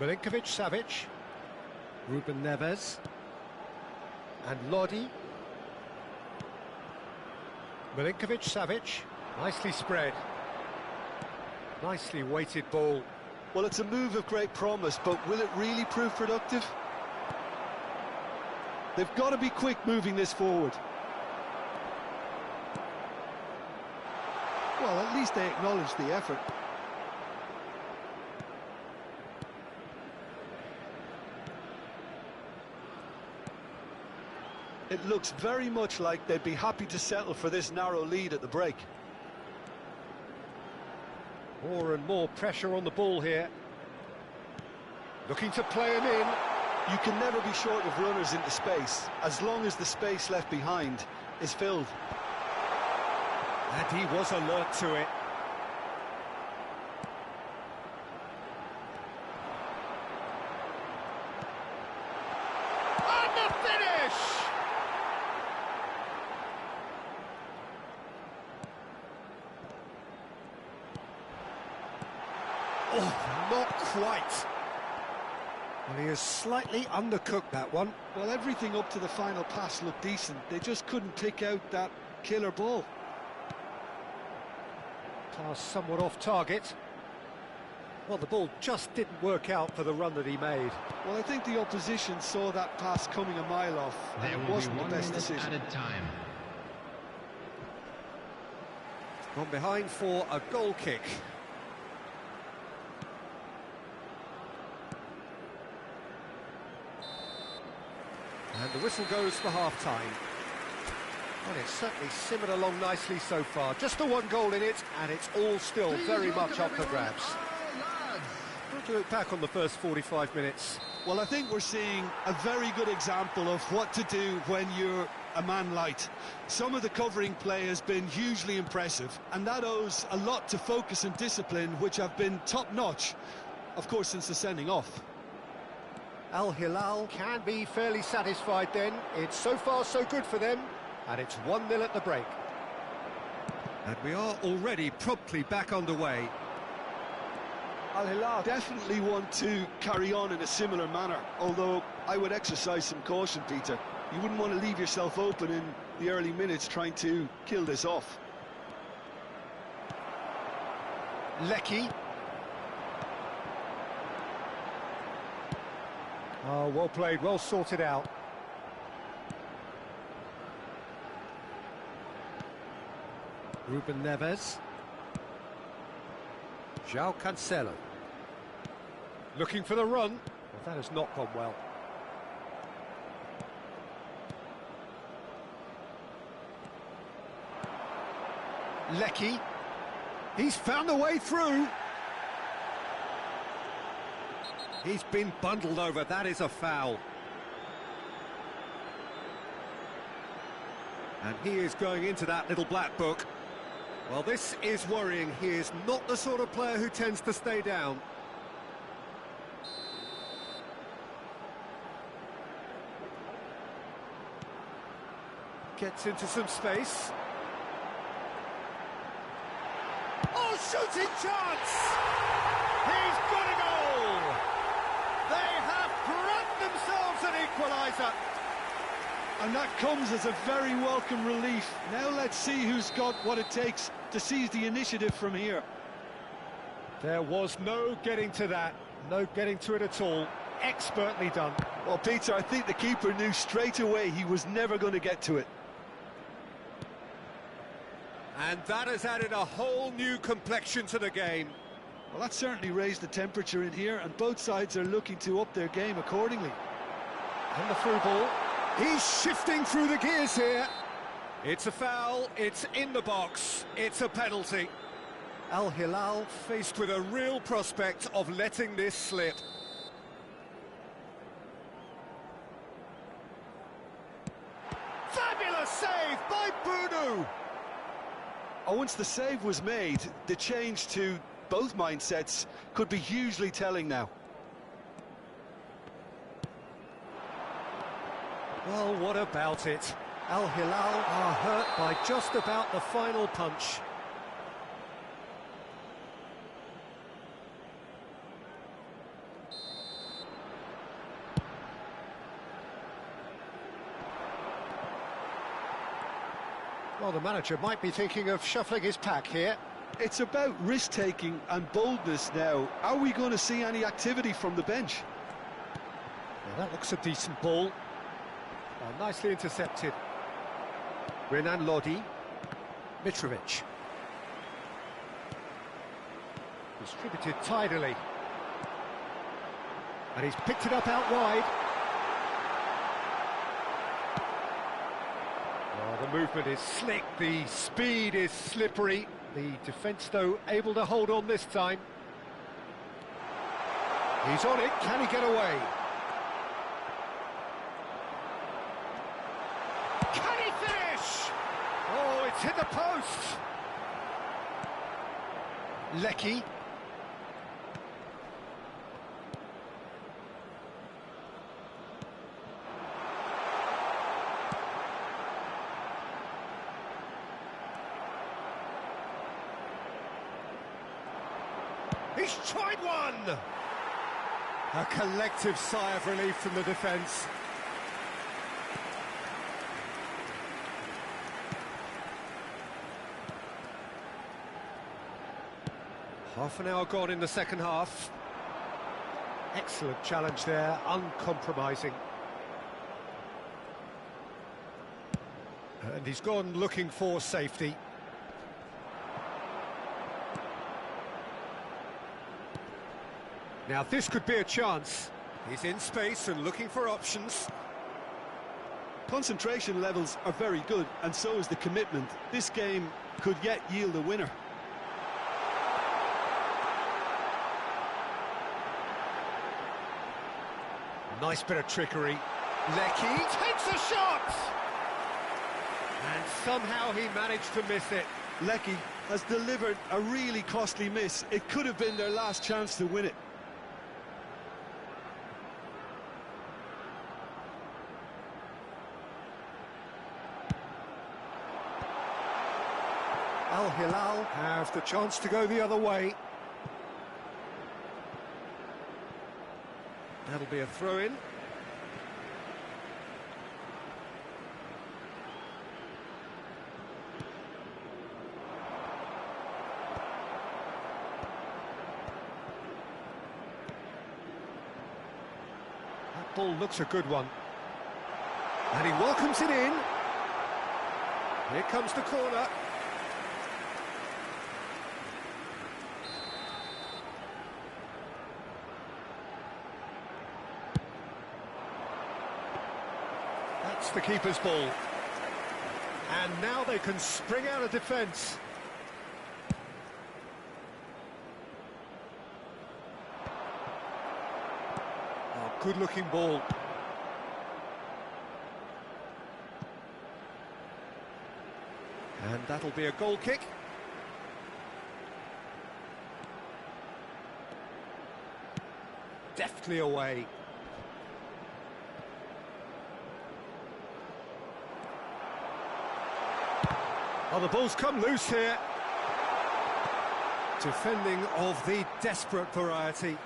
Milinkovic-Savic, Ruben Neves, and Lodi. Milinkovic-Savic, nicely spread. Nicely weighted ball. Well, it's a move of great promise, but will it really prove productive? They've got to be quick moving this forward. Well, at least they acknowledge the effort. It looks very much like they'd be happy to settle for this narrow lead at the break. More and more pressure on the ball here. Looking to play him in. You can never be short of runners into space, as long as the space left behind is filled. And he was alert to it. And the finish! Oh, not quite. Well, he has slightly undercooked that one. Well, everything up to the final pass looked decent. They just couldn't pick out that killer ball. Pass somewhat off target. Well, the ball just didn't work out for the run that he made. Well, I think the opposition saw that pass coming a mile off. There It will wasn't be the 1 best minute decision. added time. Gone behind for a goal kick. And the whistle goes for half-time. And it's certainly simmered along nicely so far. Just the one goal in it, and it's all still very much up for grabs. What do you look back on the first 45 minutes? Well, I think we're seeing a very good example of what to do when you're a man light. Some of the covering play has been hugely impressive, and that owes a lot to focus and discipline, which have been top-notch, of course, since the sending off. Al Hilal can be fairly satisfied then. It's so far so good for them, and it's 1-0 at the break. And we are already promptly back underway. Al Hilal definitely want to carry on in a similar manner, although I would exercise some caution, Peter. You wouldn't want to leave yourself open in the early minutes trying to kill this off. Lecky. Oh, well played, well sorted out. Ruben Neves. João Cancelo. Looking for the run. Well, that has not gone well. Lecky. He's found a way through. He's been bundled over. That is a foul. And he is going into that little black book. Well, this is worrying. He is not the sort of player who tends to stay down. Gets into some space. Oh, shooting chance! He's got a goal! They have grabbed themselves an equaliser. And that comes as a very welcome relief. Now let's see who's got what it takes to seize the initiative from here. There was no getting to that, no getting to it at all. Expertly done. Well, Peter, I think the keeper knew straight away he was never going to get to it. And that has added a whole new complexion to the game. Well, that certainly raised the temperature in here, and both sides are looking to up their game accordingly. And the through ball. He's shifting through the gears here. It's a foul, it's in the box, it's a penalty. Al Hilal faced with a real prospect of letting this slip. Fabulous save by Bunu! Oh, once the save was made, the change to both mindsets could be hugely telling now. Well, what about it? Al Hilal are hurt by just about the final punch. Well, the manager might be thinking of shuffling his pack here. It's about risk-taking and boldness now. Are we going to see any activity from the bench? Well, that looks a decent ball. Oh, nicely intercepted. Renan Lodi. Mitrovic. Distributed tidily. And he's picked it up out wide. Oh, the movement is slick, the speed is slippery. The defence, though, able to hold on this time. He's on it, can he get away? Can he finish? Oh, it's hit the post. Lecky. He's tried one! A collective sigh of relief from the defence. Half an hour gone in the second half. Excellent challenge there, uncompromising. And he's gone looking for safety. Now this could be a chance. He's in space and looking for options. Concentration levels are very good, and so is the commitment. This game could yet yield a winner. Nice bit of trickery. Lecky takes a shot! And somehow he managed to miss it. Lecky has delivered a really costly miss. It could have been their last chance to win it. Al Hilal have the chance to go the other way. That'll be a throw-in. That ball looks a good one. And he welcomes it in. Here comes the corner. That's the keeper's ball. And now they can spring out of defence. Oh, good-looking ball. And that'll be a goal kick. Deftly away. Oh, the ball's come loose here. Defending of the desperate variety.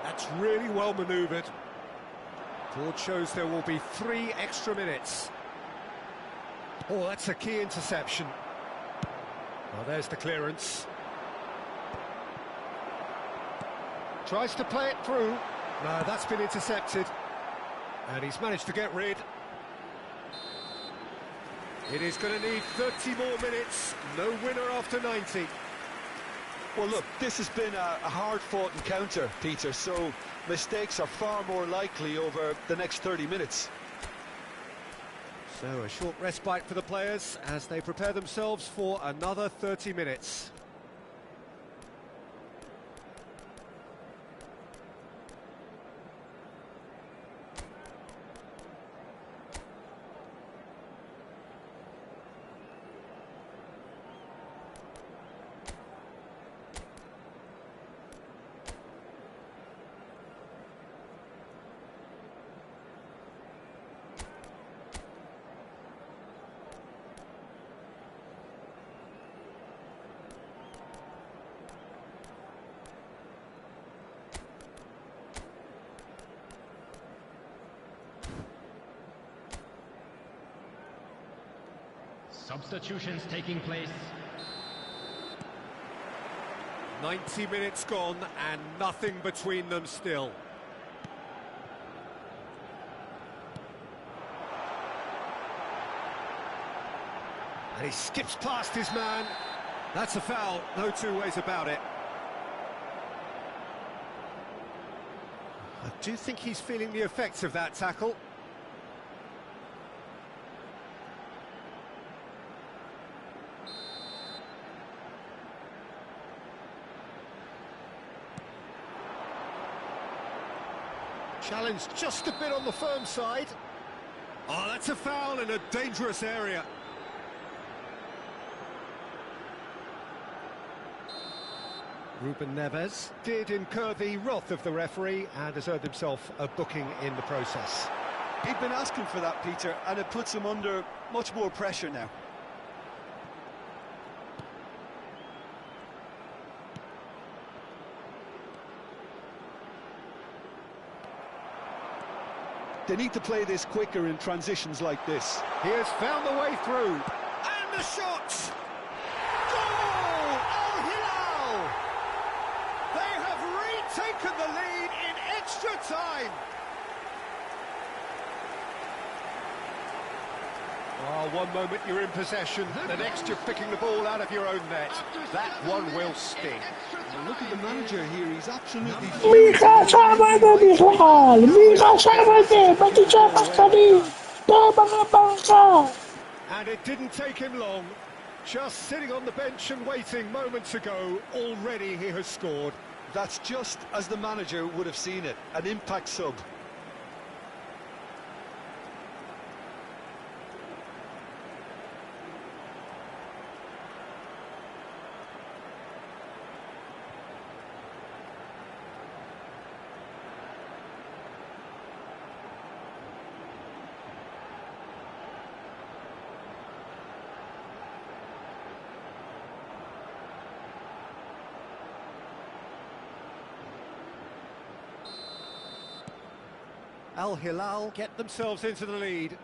That's really well manoeuvred. Board shows there will be 3 extra minutes. Oh, that's a key interception. Well, there's the clearance. Tries to play it through. No, that's been intercepted. And he's managed to get rid. It is going to need 30 more minutes. No winner after 90. Well, look, this has been a hard-fought encounter, Peter, so mistakes are far more likely over the next 30 minutes. So a short respite for the players as they prepare themselves for another 30 minutes. Substitutions taking place. 90 minutes gone and nothing between them still. And he skips past his man. That's a foul, no two ways about it. I do think he's feeling the effects of that tackle. Challenge just a bit on the firm side. Oh, that's a foul in a dangerous area. Ruben Neves did incur the wrath of the referee and has earned himself a booking in the process. He'd been asking for that, Peter, and it puts him under much more pressure now. They need to play this quicker in transitions like this. He has found the way through. And the shot! Goal! Al Hilal! They have retaken the lead in extra time. Oh, one moment you're in possession, the next you're picking the ball out of your own net. That one will sting. Well, look at the manager here, he's absolutely... And it didn't take him long. Just sitting on the bench and waiting moments ago, already he has scored. That's just as the manager would have seen it, an impact sub. Al Hilal get themselves into the lead.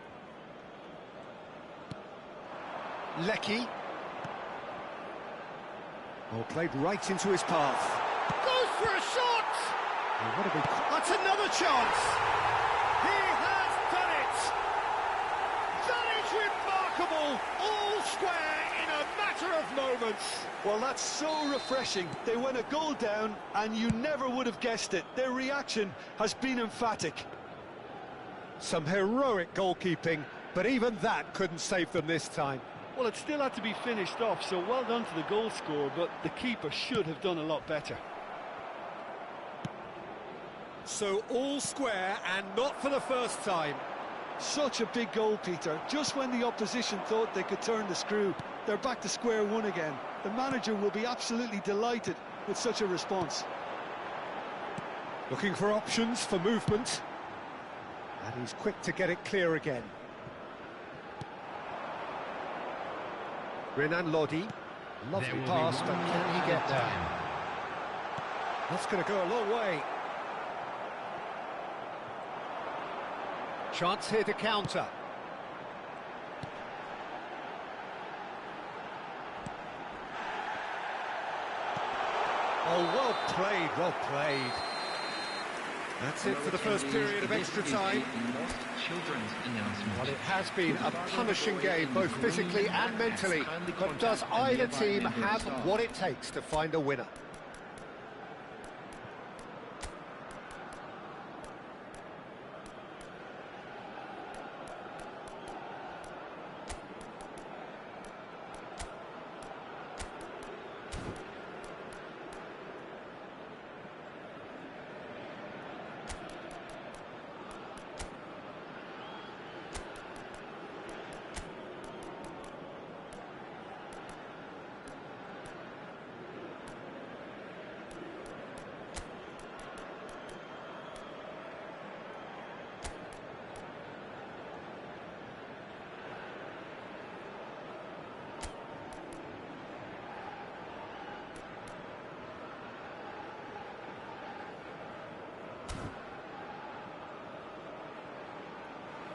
Lecky. Oh, played right into his path. Goes for a shot! Oh, that's another chance! He has done it! That is remarkable! All square in a matter of moments. Well, that's so refreshing. They went a goal down and you never would have guessed it. Their reaction has been emphatic. Some heroic goalkeeping, but even that couldn't save them this time. Well, it still had to be finished off, so well done to the goal scorer, but the keeper should have done a lot better. So all square, and not for the first time. Such a big goal, Peter. Just when the opposition thought they could turn the screw, they're back to square one again. The manager will be absolutely delighted with such a response. Looking for options for movement. And he's quick to get it clear again. Renan Lodi. Lovely pass, but can he get there? That's going to go a long way. Chance here to counter. Oh, well played, well played. That's it for the first period of extra time. Well, it has been a punishing game, both physically and mentally. But does either team have what it takes to find a winner?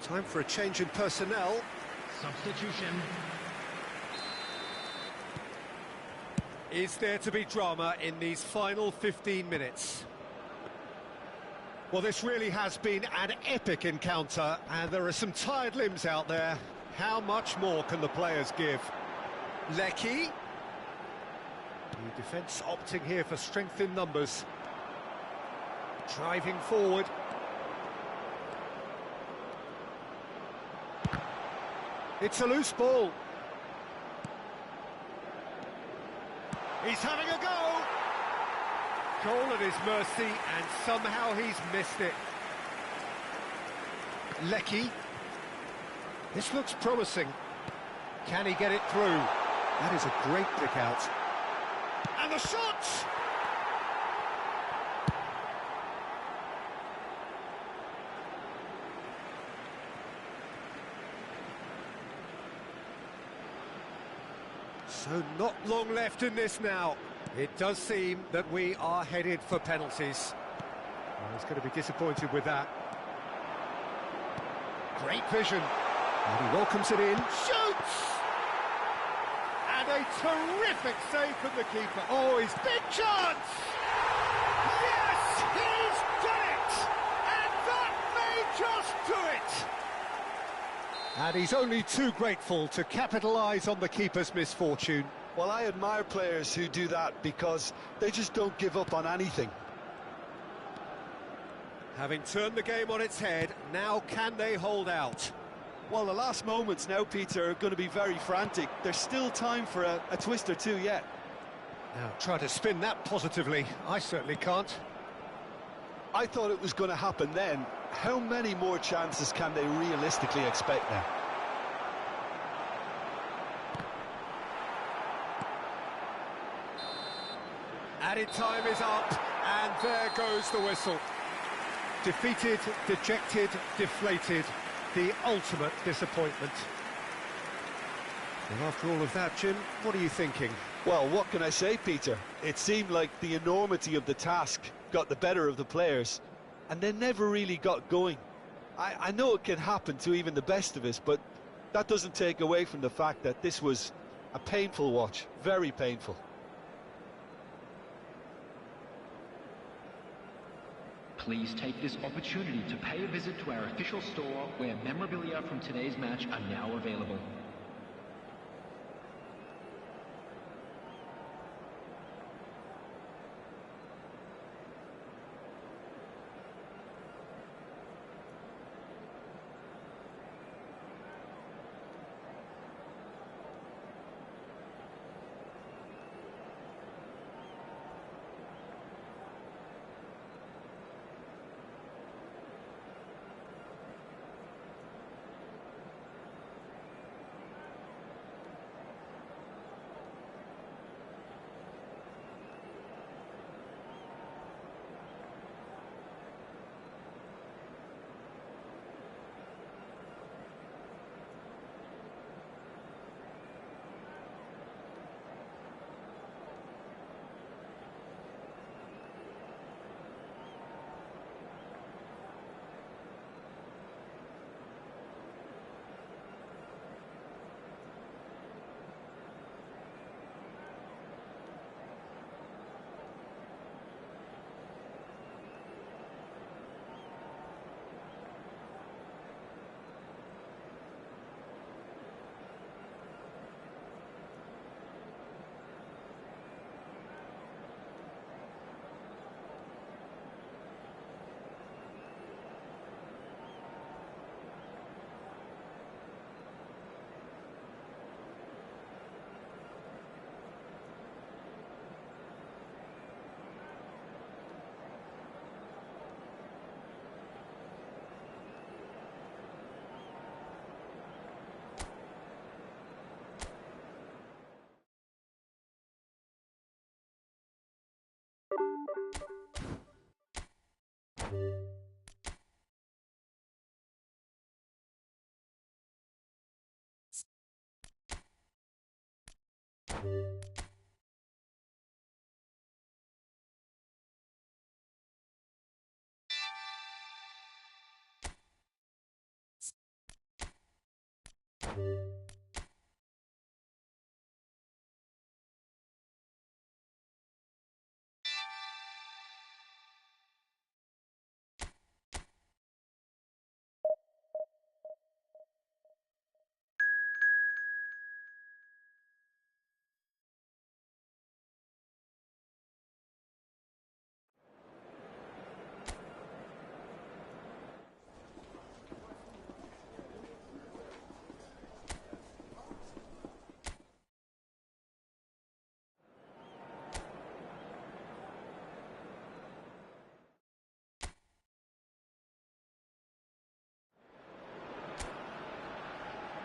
Time for a change in personnel. Substitution. Is there to be drama in these final 15 minutes? Well, this really has been an epic encounter, and there are some tired limbs out there. How much more can the players give? Lecky. The defence opting here for strength in numbers. Driving forward. It's a loose ball. He's having a go. Goal at his mercy, and somehow he's missed it. Lecky. This looks promising. Can he get it through? That is a great pick out. And the shot! So not long left in this now. It does seem that we are headed for penalties. Well, he's going to be disappointed with that. Great vision. And he welcomes it in. Shoots! And a terrific save from the keeper. Oh, his big chance! Yes, he's done it! And that may just do it! And he's only too grateful to capitalise on the keeper's misfortune. Well, I admire players who do that because they just don't give up on anything. Having turned the game on its head, now can they hold out? Well, the last moments now, Peter, are going to be very frantic. There's still time for a twist or two yet. Now, try to spin that positively. I certainly can't. I thought it was going to happen then. How many more chances can they realistically expect now? Added time is up, and there goes the whistle. Defeated, dejected, deflated. The ultimate disappointment. And after all of that, Jim, what are you thinking? Well, what can I say, Peter? It seemed like the enormity of the task got the better of the players, and they never really got going. I know it can happen to even the best of us, but that doesn't take away from the fact that this was a painful watch, very painful. Please take this opportunity to pay a visit to our official store where memorabilia from today's match are now available.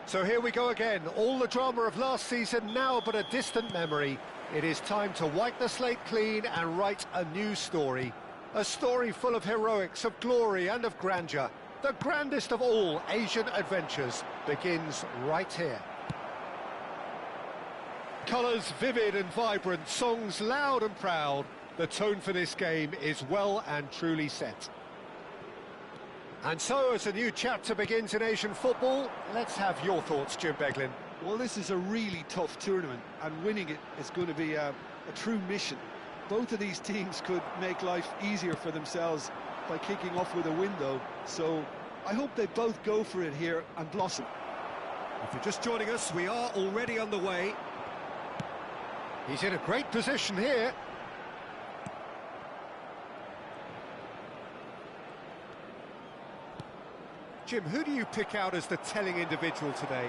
So here we go again, all the drama of last season now but a distant memory. It is time to wipe the slate clean and write a new story. A story full of heroics, of glory and of grandeur. The grandest of all Asian adventures begins right here. Colours vivid and vibrant, songs loud and proud. The tone for this game is well and truly set. And so, as a new chapter begins in Asian football, let's have your thoughts, Jim Beglin. Well, this is a really tough tournament, and winning it is going to be a true mission. Both of these teams could make life easier for themselves by kicking off with a win, though. So I hope they both go for it here and blossom. If you're just joining us, we are already underway. He's in a great position here. Jim, who do you pick out as the telling individual today?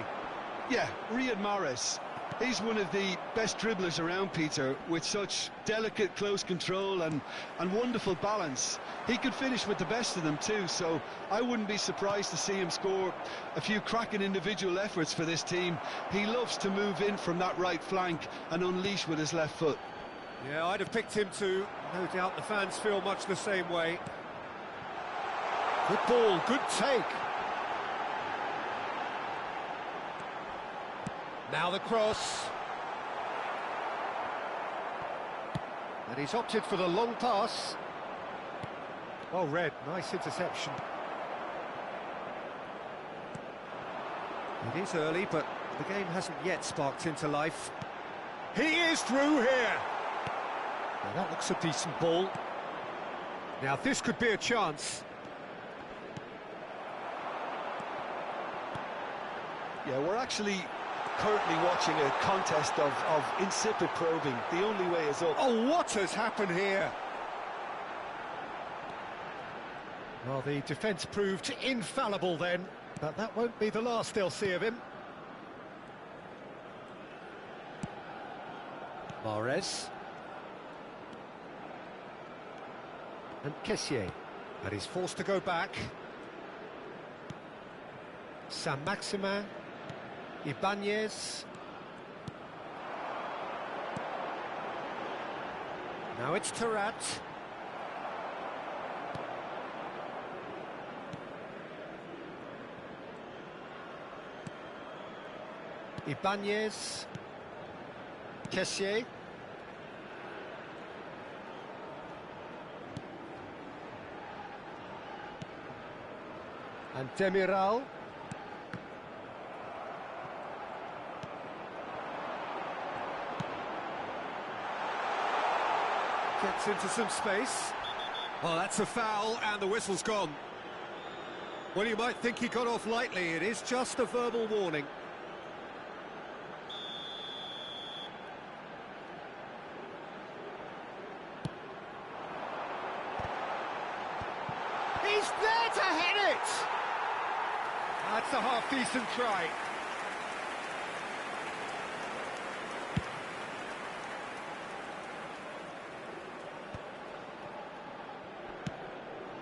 Yeah, Riyad Mahrez. He's one of the best dribblers around, Peter, with such delicate, close control and wonderful balance. He could finish with the best of them too, so I wouldn't be surprised to see him score a few cracking individual efforts for this team. He loves to move in from that right flank and unleash with his left foot. Yeah, I'd have picked him too. No doubt the fans feel much the same way. Good ball, good take. Now the cross. And he's opted for the long pass. Well read, nice interception. It is early, but the game hasn't yet sparked into life. He is through here. Now that looks a decent ball. Now this could be a chance. Yeah, we're actually currently watching a contest of insipid probing. The only way is up. Oh, what has happened here? Well, the defence proved infallible then, but that won't be the last they'll see of him. Mahrez. And Kessié. And he's forced to go back. Saint-Maximin. Ibanez. Now it's Tarat. Ibanez. Kessié. And Demiral. Gets into some space. Oh, that's a foul, and the whistle's gone. Well, you might think he got off lightly. It is just a verbal warning. He's there to hit it! That's a half-decent try.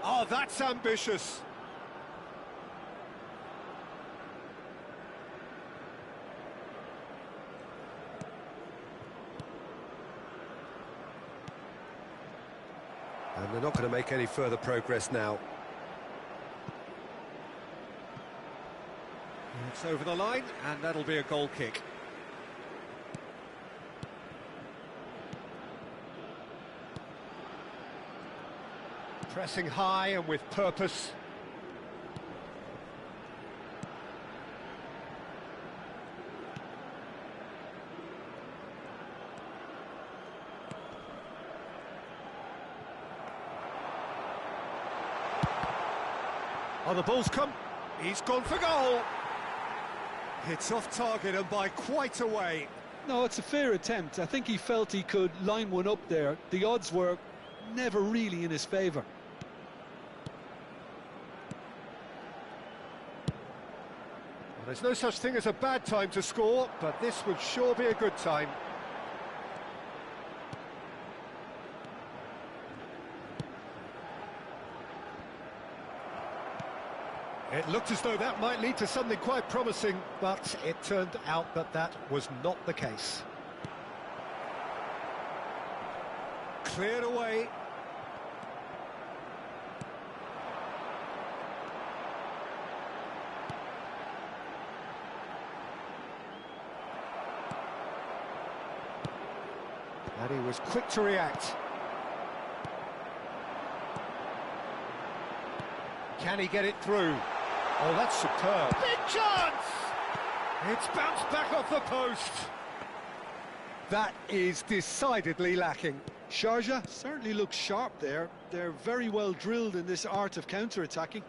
Oh, that's ambitious. And they're not going to make any further progress now. It's over the line, and that'll be a goal kick. Pressing high and with purpose. Oh, the ball's come. He's gone for goal. It's off target and by quite a way. No, it's a fair attempt. I think he felt he could line one up there. The odds were never really in his favour. Well, there's no such thing as a bad time to score, but this would sure be a good time. It looked as though that might lead to something quite promising, but it turned out that that was not the case. Cleared away. And he was quick to react. Can he get it through? Oh, that's superb. Big chance! It's bounced back off the post. That is decidedly lacking. Sharjah certainly looks sharp there. They're very well drilled in this art of counter-attacking.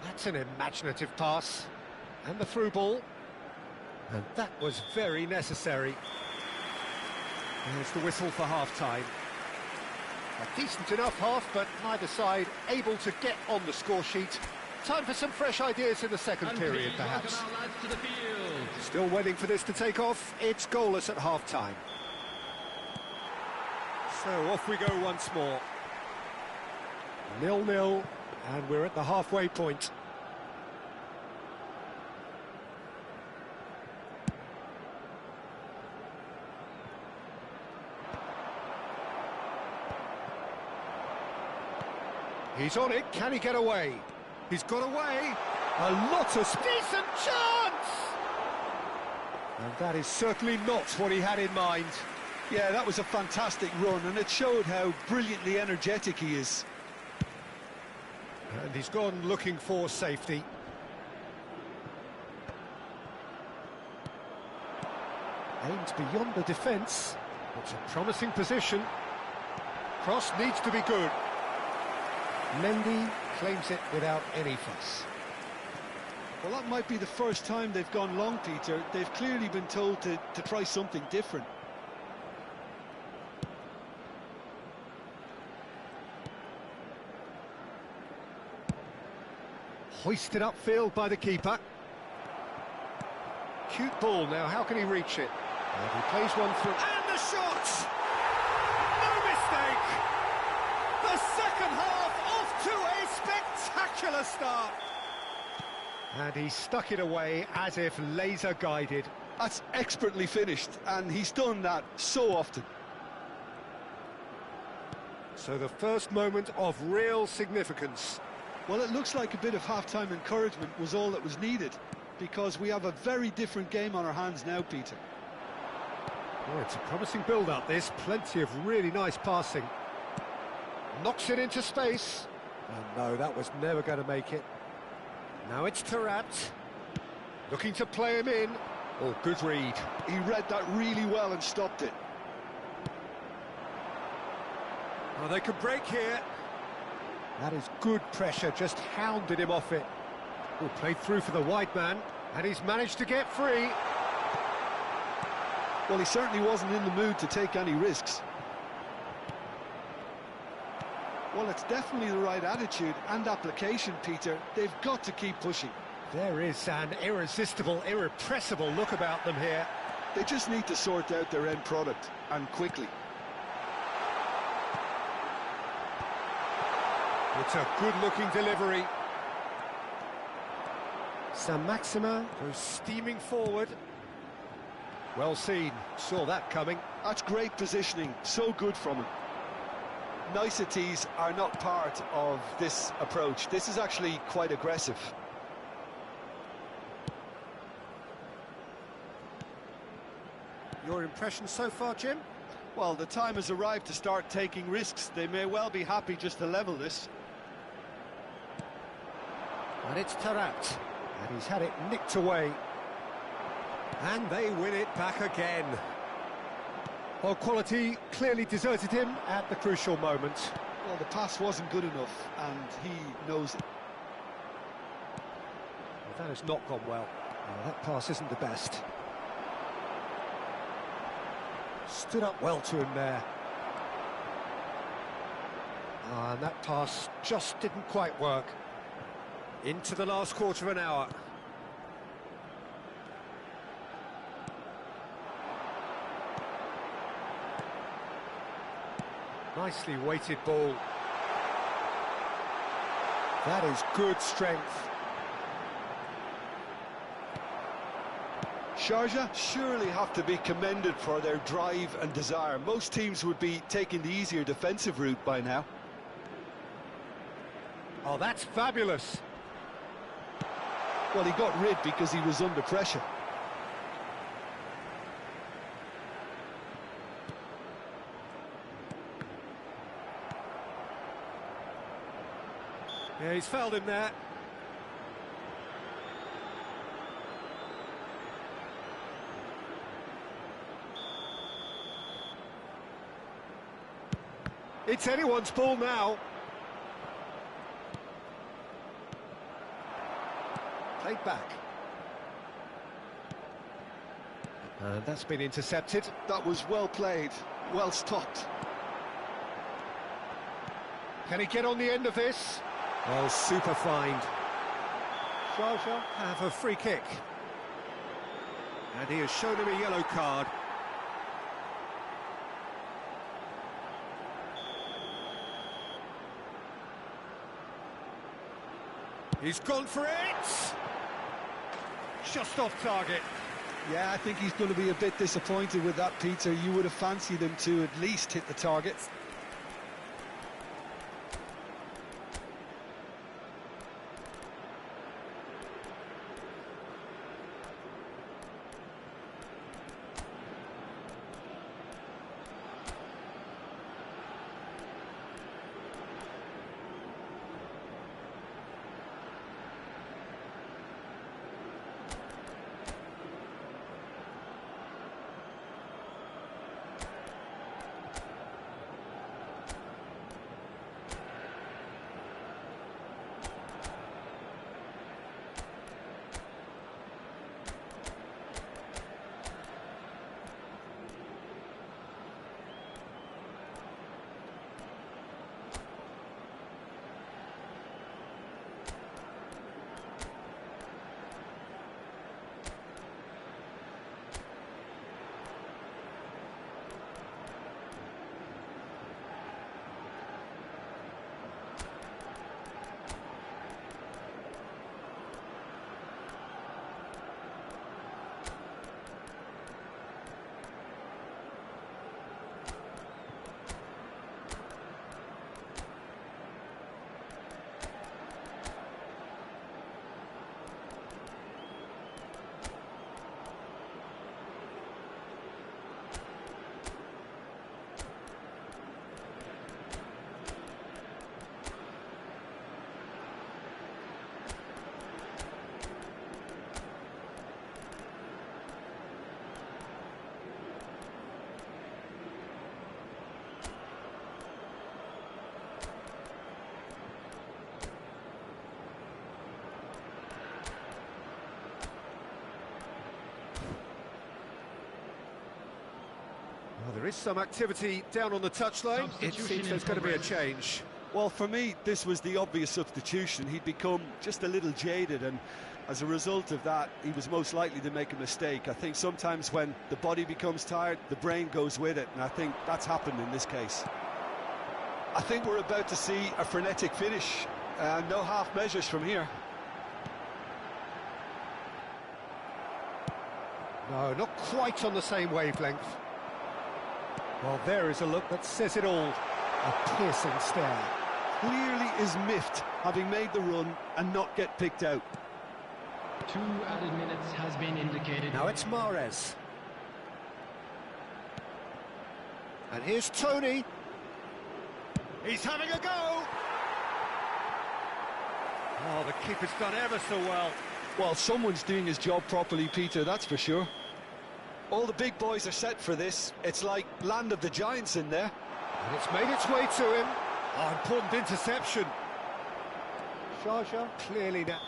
That's an imaginative pass. And the through ball. And that was very necessary. There's the whistle for half-time. A decent enough half, but neither side able to get on the score sheet. Time for some fresh ideas in the second period, perhaps. Still waiting for this to take off. It's goalless at half-time. So off we go once more. 0-0, and we're at the halfway point. He's on it, can he get away? He's got away, a lot of decent chance! And that is certainly not what he had in mind. Yeah, that was a fantastic run, and it showed how brilliantly energetic he is. And he's gone looking for safety. Aims beyond the defence. It's a promising position. Cross needs to be good. Mendy claims it without any fuss. Well, that might be the first time they've gone long, Peter. They've clearly been told to try something different. Hoisted upfield by the keeper. Cute ball now, how can he reach it? And he plays one through. And the shot! No mistake! The second half off to a spectacular start. And he stuck it away as if laser guided. That's expertly finished, and he's done that so often. So the first moment of real significance. Well, it looks like a bit of half-time encouragement was all that was needed, because we have a very different game on our hands now, Peter. Oh, it's a promising build-up, this. Plenty of really nice passing. Knocks it into space. Oh, no, that was never going to make it. Now it's Tarat. Looking to play him in. Oh, good read. He read that really well and stopped it. Oh, they could break here. That is good pressure, just hounded him off it. Oh, played through for the wide man, and he's managed to get free. Well, he certainly wasn't in the mood to take any risks. Well, it's definitely the right attitude and application, Peter. They've got to keep pushing. There is an irresistible, irrepressible look about them here. They just need to sort out their end product, and quickly. It's a good-looking delivery. Saint-Maximin goes steaming forward. Well seen, saw that coming. That's great positioning, so good from him. niceties are not part of this approach. This is actually quite aggressive. Your impression so far, Jim? Well, the time has arrived to start taking risks. They may well be happy just to level this. And it's Tarat, and he's had it nicked away. And they win it back again. Well, quality clearly deserted him at the crucial moment. Well, the pass wasn't good enough, and he knows it. Well, that has not gone well. No, that pass isn't the best. Stood up well to him there. And that pass just didn't quite work. Into the last quarter of an hour. Nicely weighted ball. That is good strength. Sharjah surely have to be commended for their drive and desire. Most teams would be taking the easier defensive route by now. Oh, that's fabulous. Well, he got rid because he was under pressure. Yeah, he's fouled him there. It's anyone's ball now. Played back. And that's been intercepted. That was well played, well stopped. Can he get on the end of this? Oh, super find. Sharjah have a free kick. And he has shown him a yellow card. He's gone for it! Just off target. Yeah, I think he's going to be a bit disappointed with that, Peter. You would have fancied him to at least hit the target. Well, there is some activity down on the touchline. It seems there's going to be a change. Well, for me, this was the obvious substitution. He'd become just a little jaded, and as a result of that, he was most likely to make a mistake. I think sometimes when the body becomes tired, the brain goes with it, and I think that's happened in this case. I think we're about to see a frenetic finish. No half measures from here. No, not quite on the same wavelength. Well, there is a look that says it all. A piercing stare. Clearly is miffed, having made the run and not get picked out. 2 added minutes has been indicated. Now it's Mahrez. And here's Tony. He's having a go! Oh, the keeper's done ever so well. Well, someone's doing his job properly, Peter, that's for sure. All the big boys are set for this. It's like land of the giants in there. And it's made its way to him. Oh, important interception. Sharjah clearly now.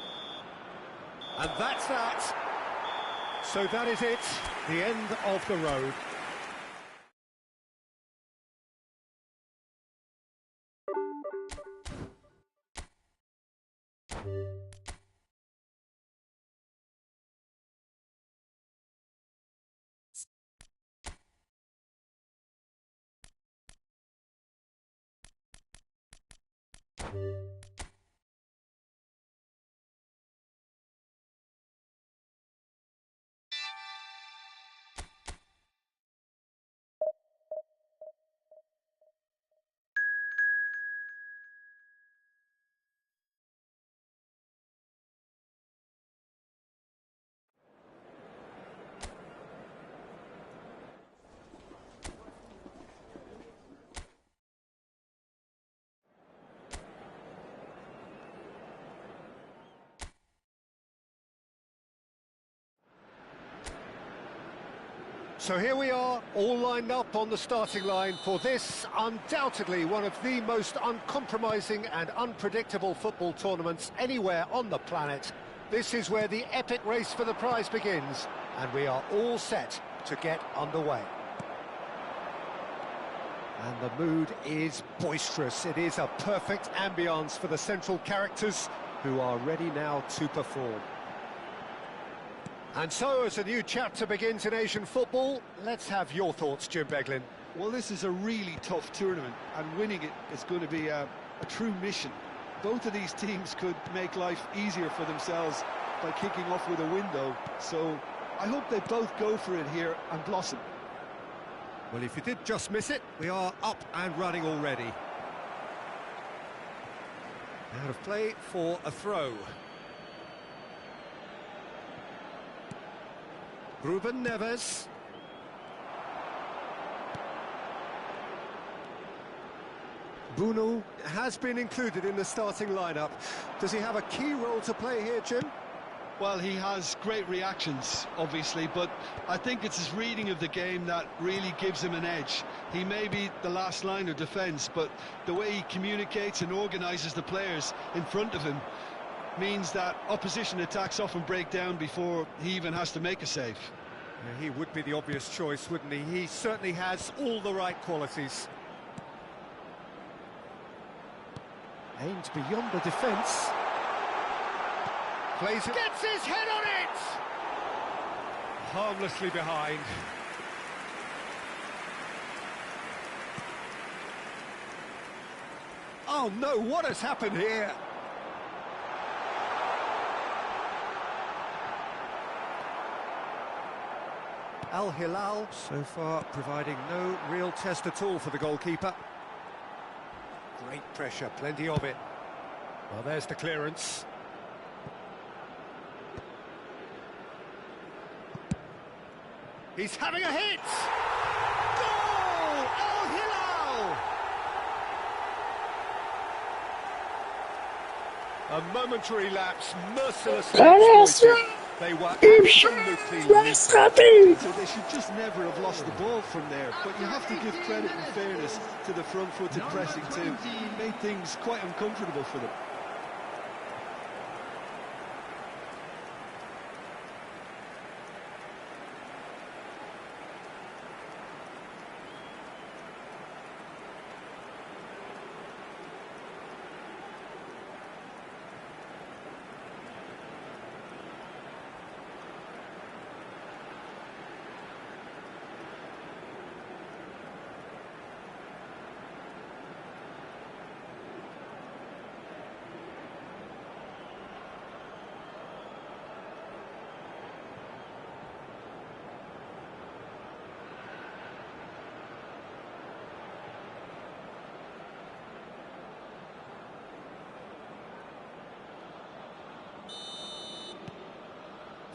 And that's that. So that is it, the end of the road. So here we are, all lined up on the starting line for this, undoubtedly one of the most uncompromising and unpredictable football tournaments anywhere on the planet. This is where the epic race for the prize begins, and we are all set to get underway. And the mood is boisterous. It is a perfect ambience for the central characters who are ready now to perform. And so, as a new chapter begins in Asian football, let's have your thoughts, Jim Beglin. Well, this is a really tough tournament, and winning it is going to be a true mission. Both of these teams could make life easier for themselves by kicking off with a win, though. So I hope they both go for it here and blossom. Well, if you did just miss it, we are up and running already. Out of play for a throw. Ruben Neves. Bunu has been included in the starting lineup. Does he have a key role to play here, Jim? Well, he has great reactions, obviously, but I think it's his reading of the game that really gives him an edge. He may be the last line of defence, but the way he communicates and organises the players in front of him means that opposition attacks often break down before he even has to make a save. Yeah, he would be the obvious choice, wouldn't he? He certainly has all the right qualities. Aimed beyond the defence. Plays it. Gets his head on it! Harmlessly behind. Oh no, what has happened here? Al Hilal so far providing no real test at all for the goalkeeper. Great pressure, plenty of it. Well, there's the clearance. He's having a hit! Goal! Al Hilal! A momentary lapse, mercilessly exploited. They were absolutely lethal. So they should just never have lost the ball from there, but you have to give credit and fairness to the front-footed pressing too. It made things quite uncomfortable for them.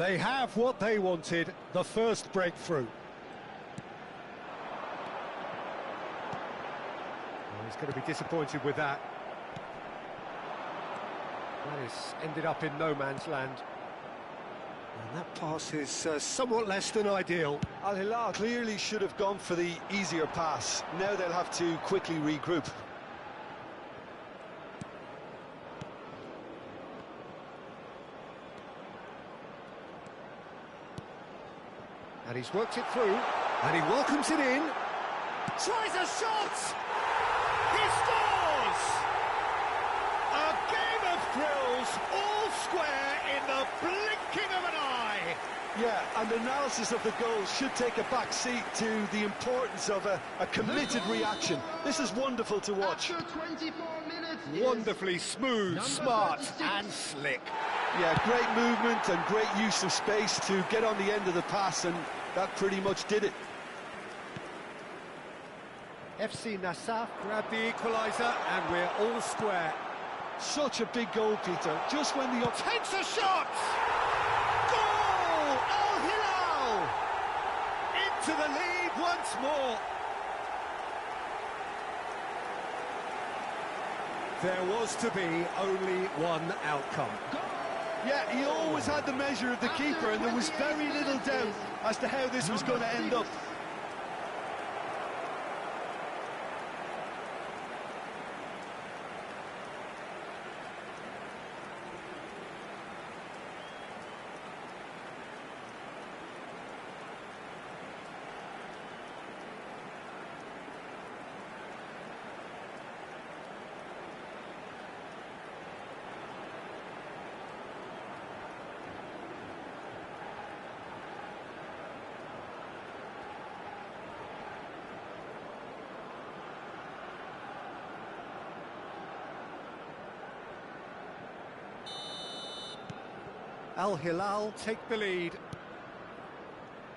They have what they wanted, the first breakthrough. Well, he's going to be disappointed with that. That has ended up in no man's land. And that pass is somewhat less than ideal. Al Hilal clearly should have gone for the easier pass. Now they'll have to quickly regroup. And he's worked it through, and he welcomes it in. Tries a shot! He scores! A game of thrills, all square in the blinking of an eye. Yeah, and analysis of the goal should take a back seat to the importance of a committed reaction. This is wonderful to watch. After 24 minutes, Wonderfully smooth, number smart 36. and slick. Yeah, great movement and great use of space to get on the end of the pass, and that pretty much did it. FC Nassaf grab the equaliser, and we're all square. Such a big goal, Peter. Just when the... Takes a shot! Goal! Al Hilal! Into the lead once more. There was to be only one outcome. Yeah, he always had the measure of the keeper, and there was very little doubt as to how this was going to end up. Al Hilal take the lead.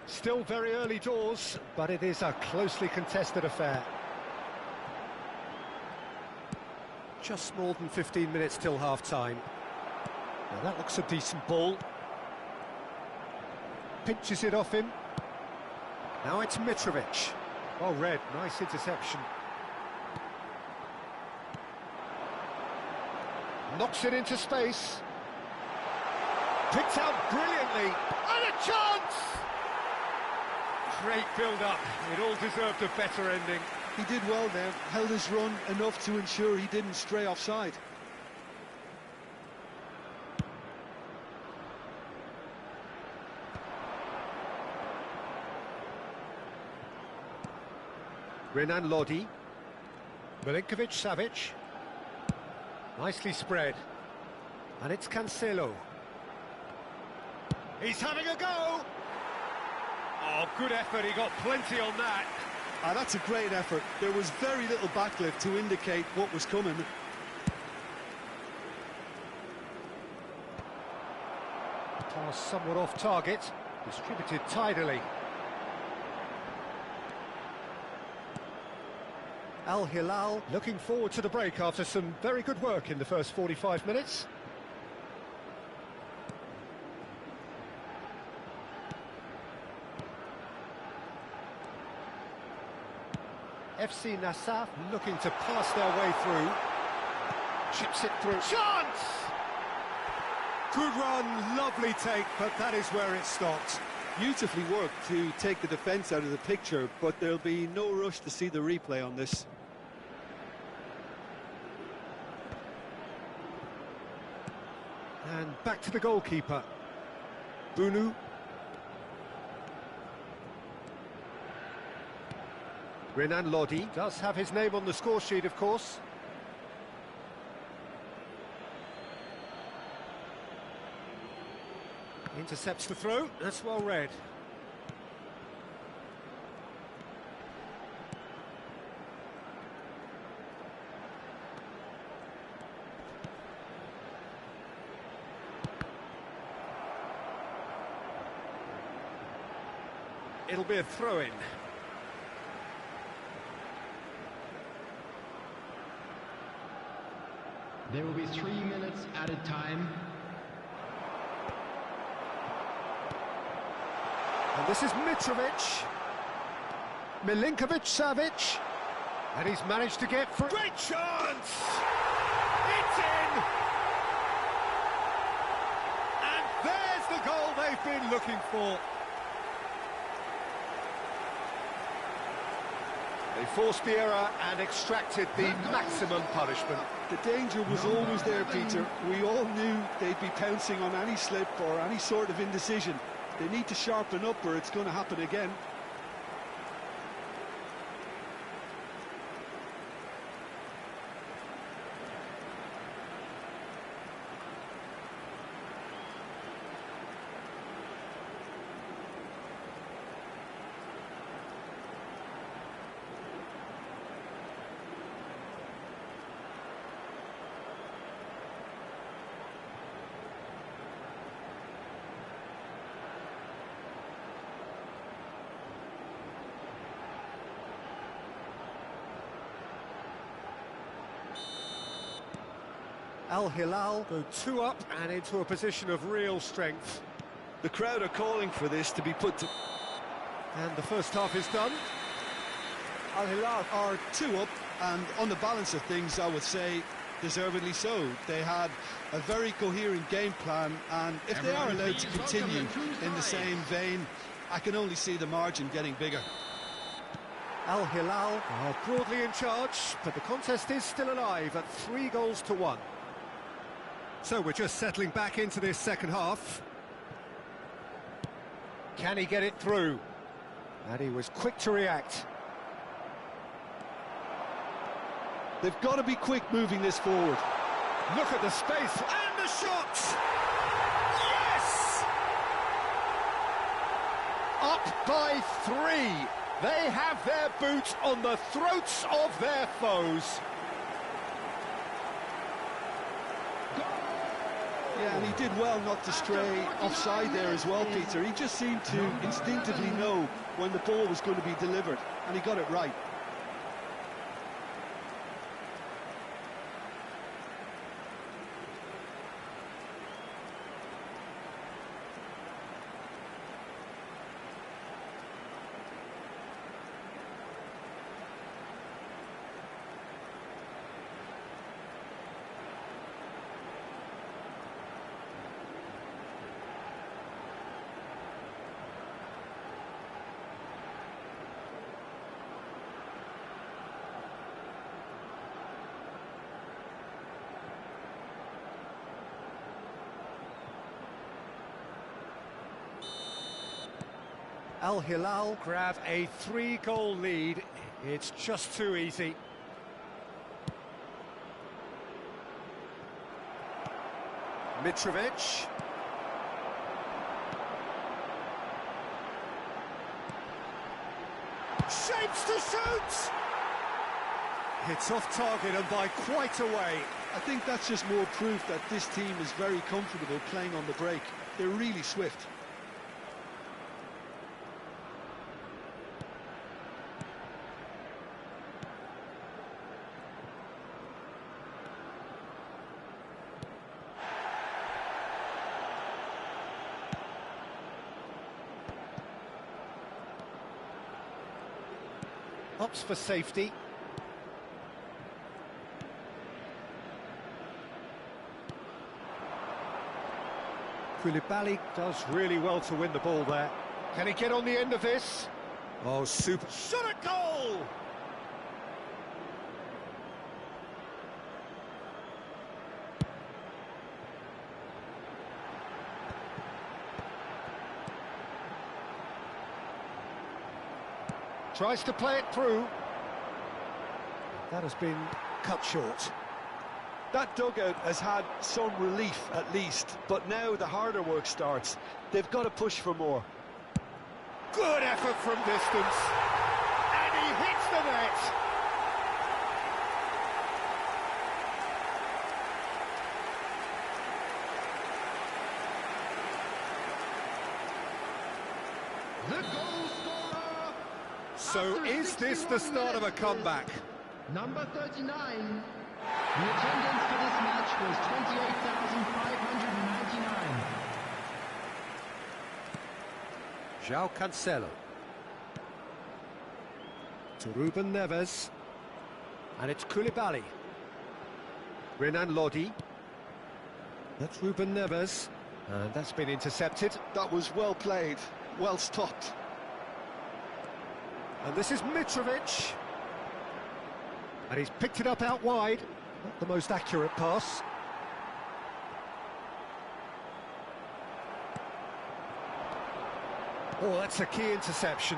Still very early doors, but it is a closely contested affair. Just more than 15 minutes till half-time. Now that looks a decent ball. Pinches it off him. Now it's Mitrovic. Well read, nice interception. Knocks it into space. Picked out brilliantly, and a chance! Great build-up, it all deserved a better ending. He did well there, held his run enough to ensure he didn't stray offside. Renan Lodi, Milinkovic-Savic, nicely spread, and it's Cancelo. He's having a go! Oh, good effort, he got plenty on that. That's a great effort. There was very little backlift to indicate what was coming. Pass somewhat off target, distributed tidily. Al Hilal looking forward to the break after some very good work in the first 45 minutes. FC Nassaf looking to pass their way through. Chips it through. Chance! Good run, lovely take, but that is where it stopped. Beautifully worked to take the defence out of the picture, but there'll be no rush to see the replay on this. And back to the goalkeeper. Bunu. Renan Lodi does have his name on the score sheet, of course. Intercepts the throw, that's well read. It'll be a throw-in. There will be 3 minutes added time. And this is Mitrovic. Milinkovic-Savic. And he's managed to get through. Great chance! It's in! And there's the goal they've been looking for. They forced the error and extracted the maximum punishment. The danger was always there, Peter. We all knew they'd be pouncing on any slip or any sort of indecision. They need to sharpen up or it's going to happen again. Al Hilal go 2 up and into a position of real strength. The crowd are calling for this to be put to... And the first half is done. Al Hilal are 2 up, and on the balance of things, I would say, deservedly so. They had a very coherent game plan, and if they are allowed to continue in the same vein, I can only see the margin getting bigger. Al Hilal are broadly in charge, but the contest is still alive at 3-1. So we're just settling back into this second half. Can he get it through? And he was quick to react. They've got to be quick moving this forward. Look at the space and the shot! Yes! Up by 3. They have their boots on the throats of their foes. Yeah, and he did well not to stray offside there as well, Peter. He just seemed to instinctively know when the ball was going to be delivered, and he got it right. Al Hilal grab a 3-goal lead. It's just too easy. Mitrovic. Shapes to shoot! It's off target and by quite a way. I think that's just more proof that this team is very comfortable playing on the break. They're really swift. Opts for safety. Koulibaly does really well to win the ball there. Can he get on the end of this? Oh, super. Shot at goal! Tries to play it through. That has been cut short. That dugout has had some relief at least, but now the harder work starts. They've got to push for more. Good effort from distance. And he hits the net. The goal scorer. So is this the start of a comeback? Number 39. The attendance for this match was 28,599. João Cancelo. To Ruben Neves. And it's Koulibaly. Renan Lodi. That's Ruben Neves. And that's been intercepted. That was well played, well stopped. And this is Mitrovic. And he's picked it up out wide. Not the most accurate pass. Oh, that's a key interception.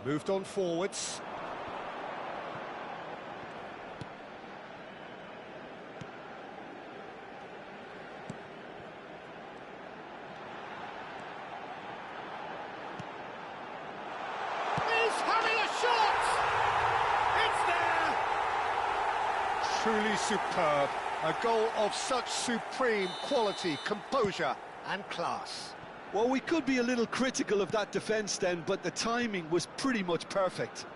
Moved on forwards. Truly superb. A goal of such supreme quality, composure and class. Well, we could be a little critical of that defence then, but the timing was pretty much perfect.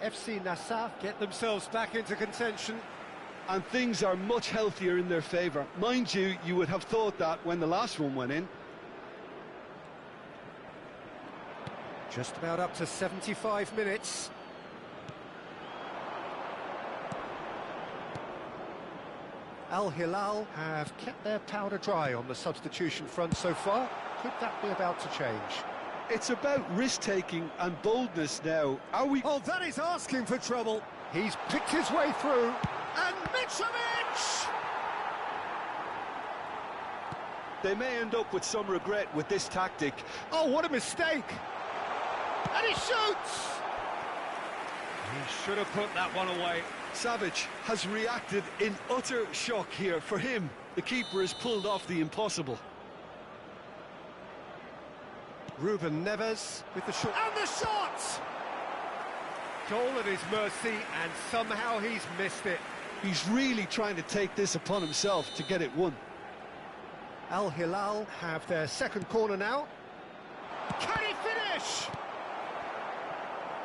FC Nassaf get themselves back into contention. And things are much healthier in their favour. Mind you, you would have thought that when the last one went in. Just about up to 75 minutes. Al Hilal have kept their powder dry on the substitution front so far. Could that be about to change? It's about risk-taking and boldness now. Are we... Oh, that is asking for trouble. He's picked his way through. And Mitrovic! They may end up with some regret with this tactic. Oh, what a mistake! And he shoots! He should have put that one away. Savage has reacted in utter shock here. For him, the keeper has pulled off the impossible. Ruben Neves with the shot. And the shot! Goal at his mercy, and somehow he's missed it. He's really trying to take this upon himself to get it won. Al Hilal have their second corner now. Can he finish?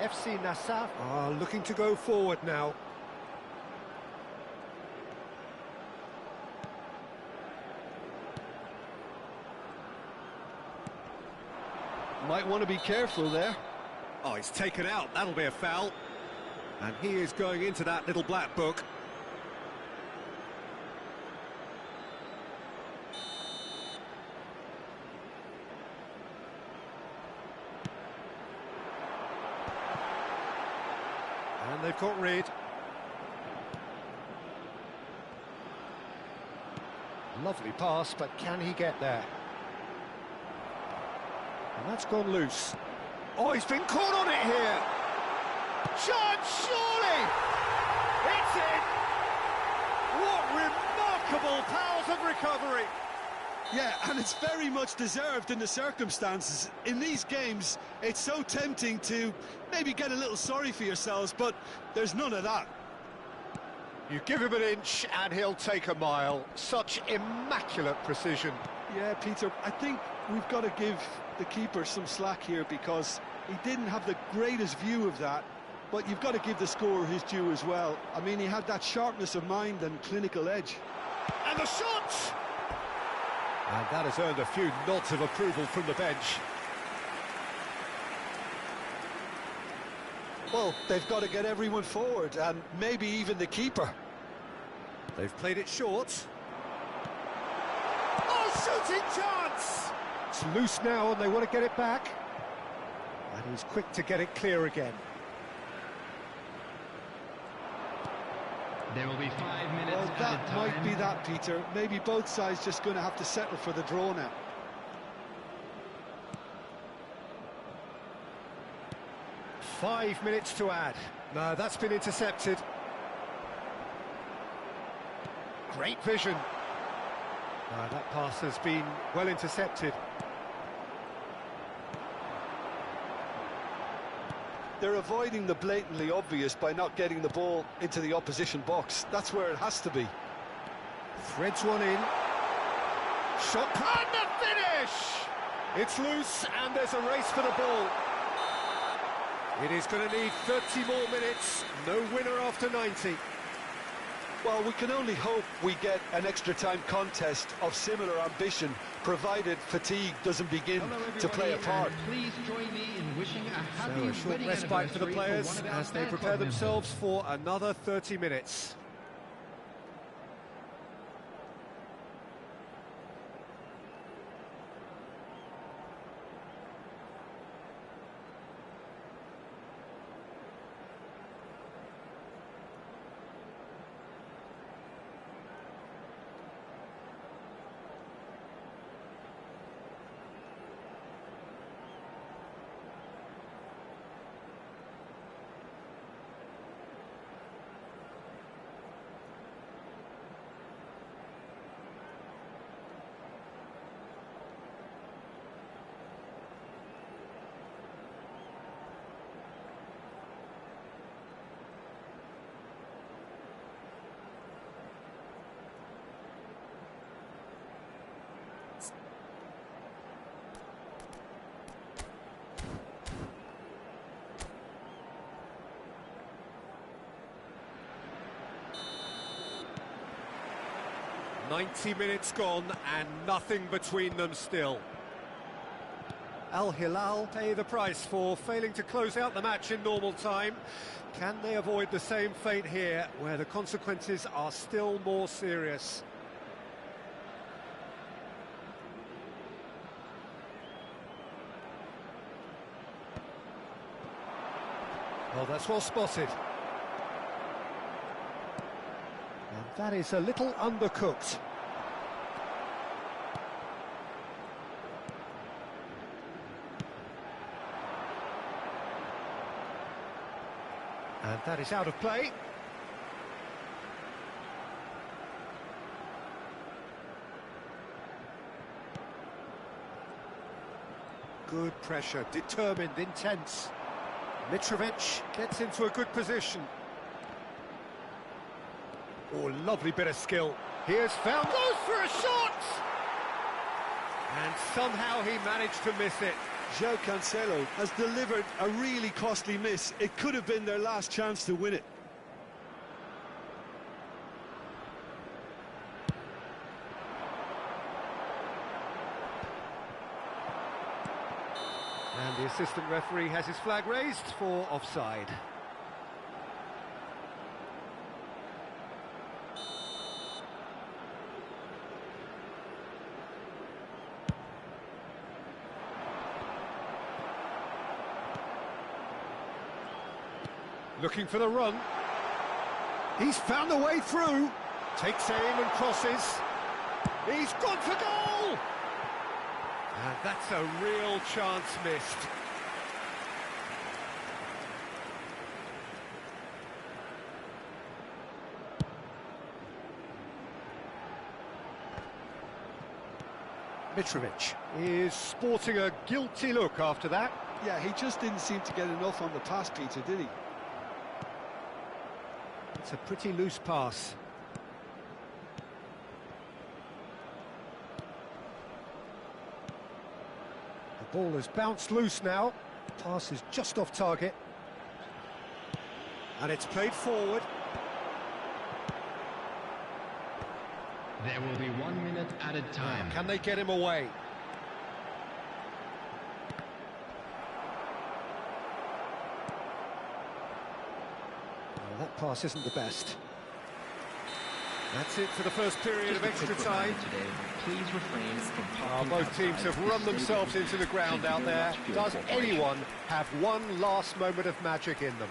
FC Nassaf are looking to go forward now. Might want to be careful there. Oh, he's taken out. That'll be a foul. And he is going into that little black book. And they've got rid. Lovely pass, but can he get there? And that's gone loose. Oh, he's been caught on it here. Chance, surely! It's in! What remarkable powers of recovery! Yeah, and it's very much deserved in the circumstances. In these games, it's so tempting to maybe get a little sorry for yourselves, but there's none of that. You give him an inch and he'll take a mile. Such immaculate precision. Yeah, Peter, I think we've got to give the keeper some slack here because he didn't have the greatest view of that, but you've got to give the scorer his due as well. I mean, he had that sharpness of mind and clinical edge. And the shot! And that has earned a few nods of approval from the bench. Well, they've got to get everyone forward, and maybe even the keeper. They've played it short. Oh, shooting chance! It's loose now, and they want to get it back. And he's quick to get it clear again. There will be 5 minutes Well, added that time. might be that, Peter. Maybe both sides just going to have to settle for the draw now. Five minutes to add. No, that's been intercepted. Great vision. That pass has been well intercepted. They're avoiding the blatantly obvious by not getting the ball into the opposition box. That's where it has to be. Threads one in. Shot and the finish! It's loose and there's a race for the ball. It is going to need 30 more minutes. No winner after 90. Well, we can only hope we get an extra-time contest of similar ambition, provided fatigue doesn't begin to play a part. Please join me in wishing a happy So a short wedding respite for the anniversary players one of our as they fan prepare club themselves for another 30 minutes. "90 minutes gone and nothing between them still." Al Hilal pay the price for failing to close out the match in normal time. Can they avoid the same fate here, where the consequences are still more serious? Well, that's well spotted. And that is a little undercooked. And that is out of play. Good pressure, determined, intense. Mitrovic gets into a good position. Oh, lovely bit of skill. Here's found, goes for a shot! And somehow he managed to miss it. João Cancelo has delivered a really costly miss. It could have been their last chance to win it. And the assistant referee has his flag raised for offside. Looking for the run. He's found a way through. Takes aim and crosses. He's gone for goal! And that's a real chance missed. Mitrovic is sporting a guilty look after that. Yeah, he just didn't seem to get enough on the pass, Peter, did he? It's a pretty loose pass. The ball has bounced loose now. Pass is just off target. And it's played forward. There will be 1 minute added time. Can they get him away? Well, that pass isn't the best. That's it for the first period of extra time. Today, please refrain from parking Both teams outside have the run stadium. themselves into the ground Thank you out very there. much for your Does cooperation. anyone have one last moment of magic in them?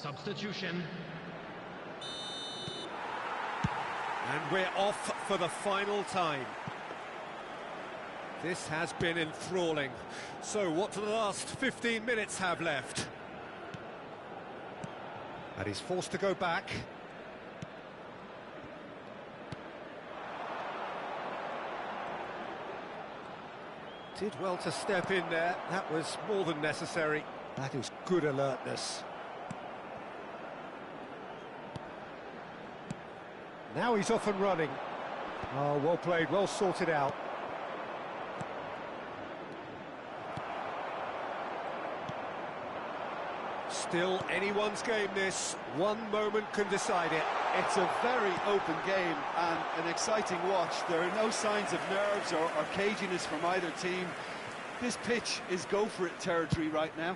Substitution. And we're off for the final time. This has been enthralling. So what do the last 15 minutes have left? And he's forced to go back. Did well to step in there. That was more than necessary. That is good alertness. Now he's off and running. Oh, well played, well sorted out. Still anyone's game, this. One moment can decide it. It's a very open game and an exciting watch. There are no signs of nerves or caginess from either team. This pitch is go-for-it territory right now.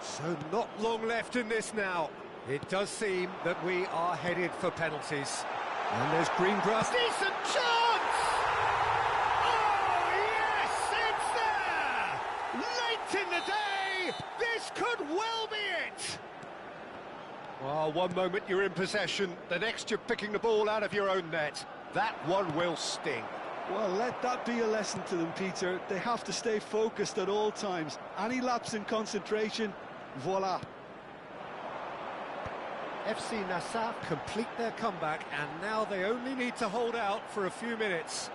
So not long left in this now. It does seem that we are headed for penalties. And there's green grass. Decent chance! Oh, yes, it's there! Late in the day, this could well be it! Well, one moment you're in possession, the next you're picking the ball out of your own net. That one will sting. Well, let that be a lesson to them, Peter. They have to stay focused at all times. Any lapse in concentration, voila. FC Nassaf complete their comeback, and now they only need to hold out for a few minutes.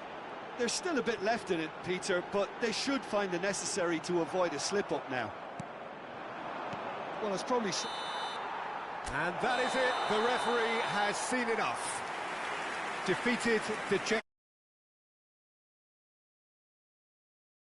There's still a bit left in it, Peter, but they should find the necessary to avoid a slip-up now. Well, it's probably... And that is it. The referee has seen enough. Defeated, dejected.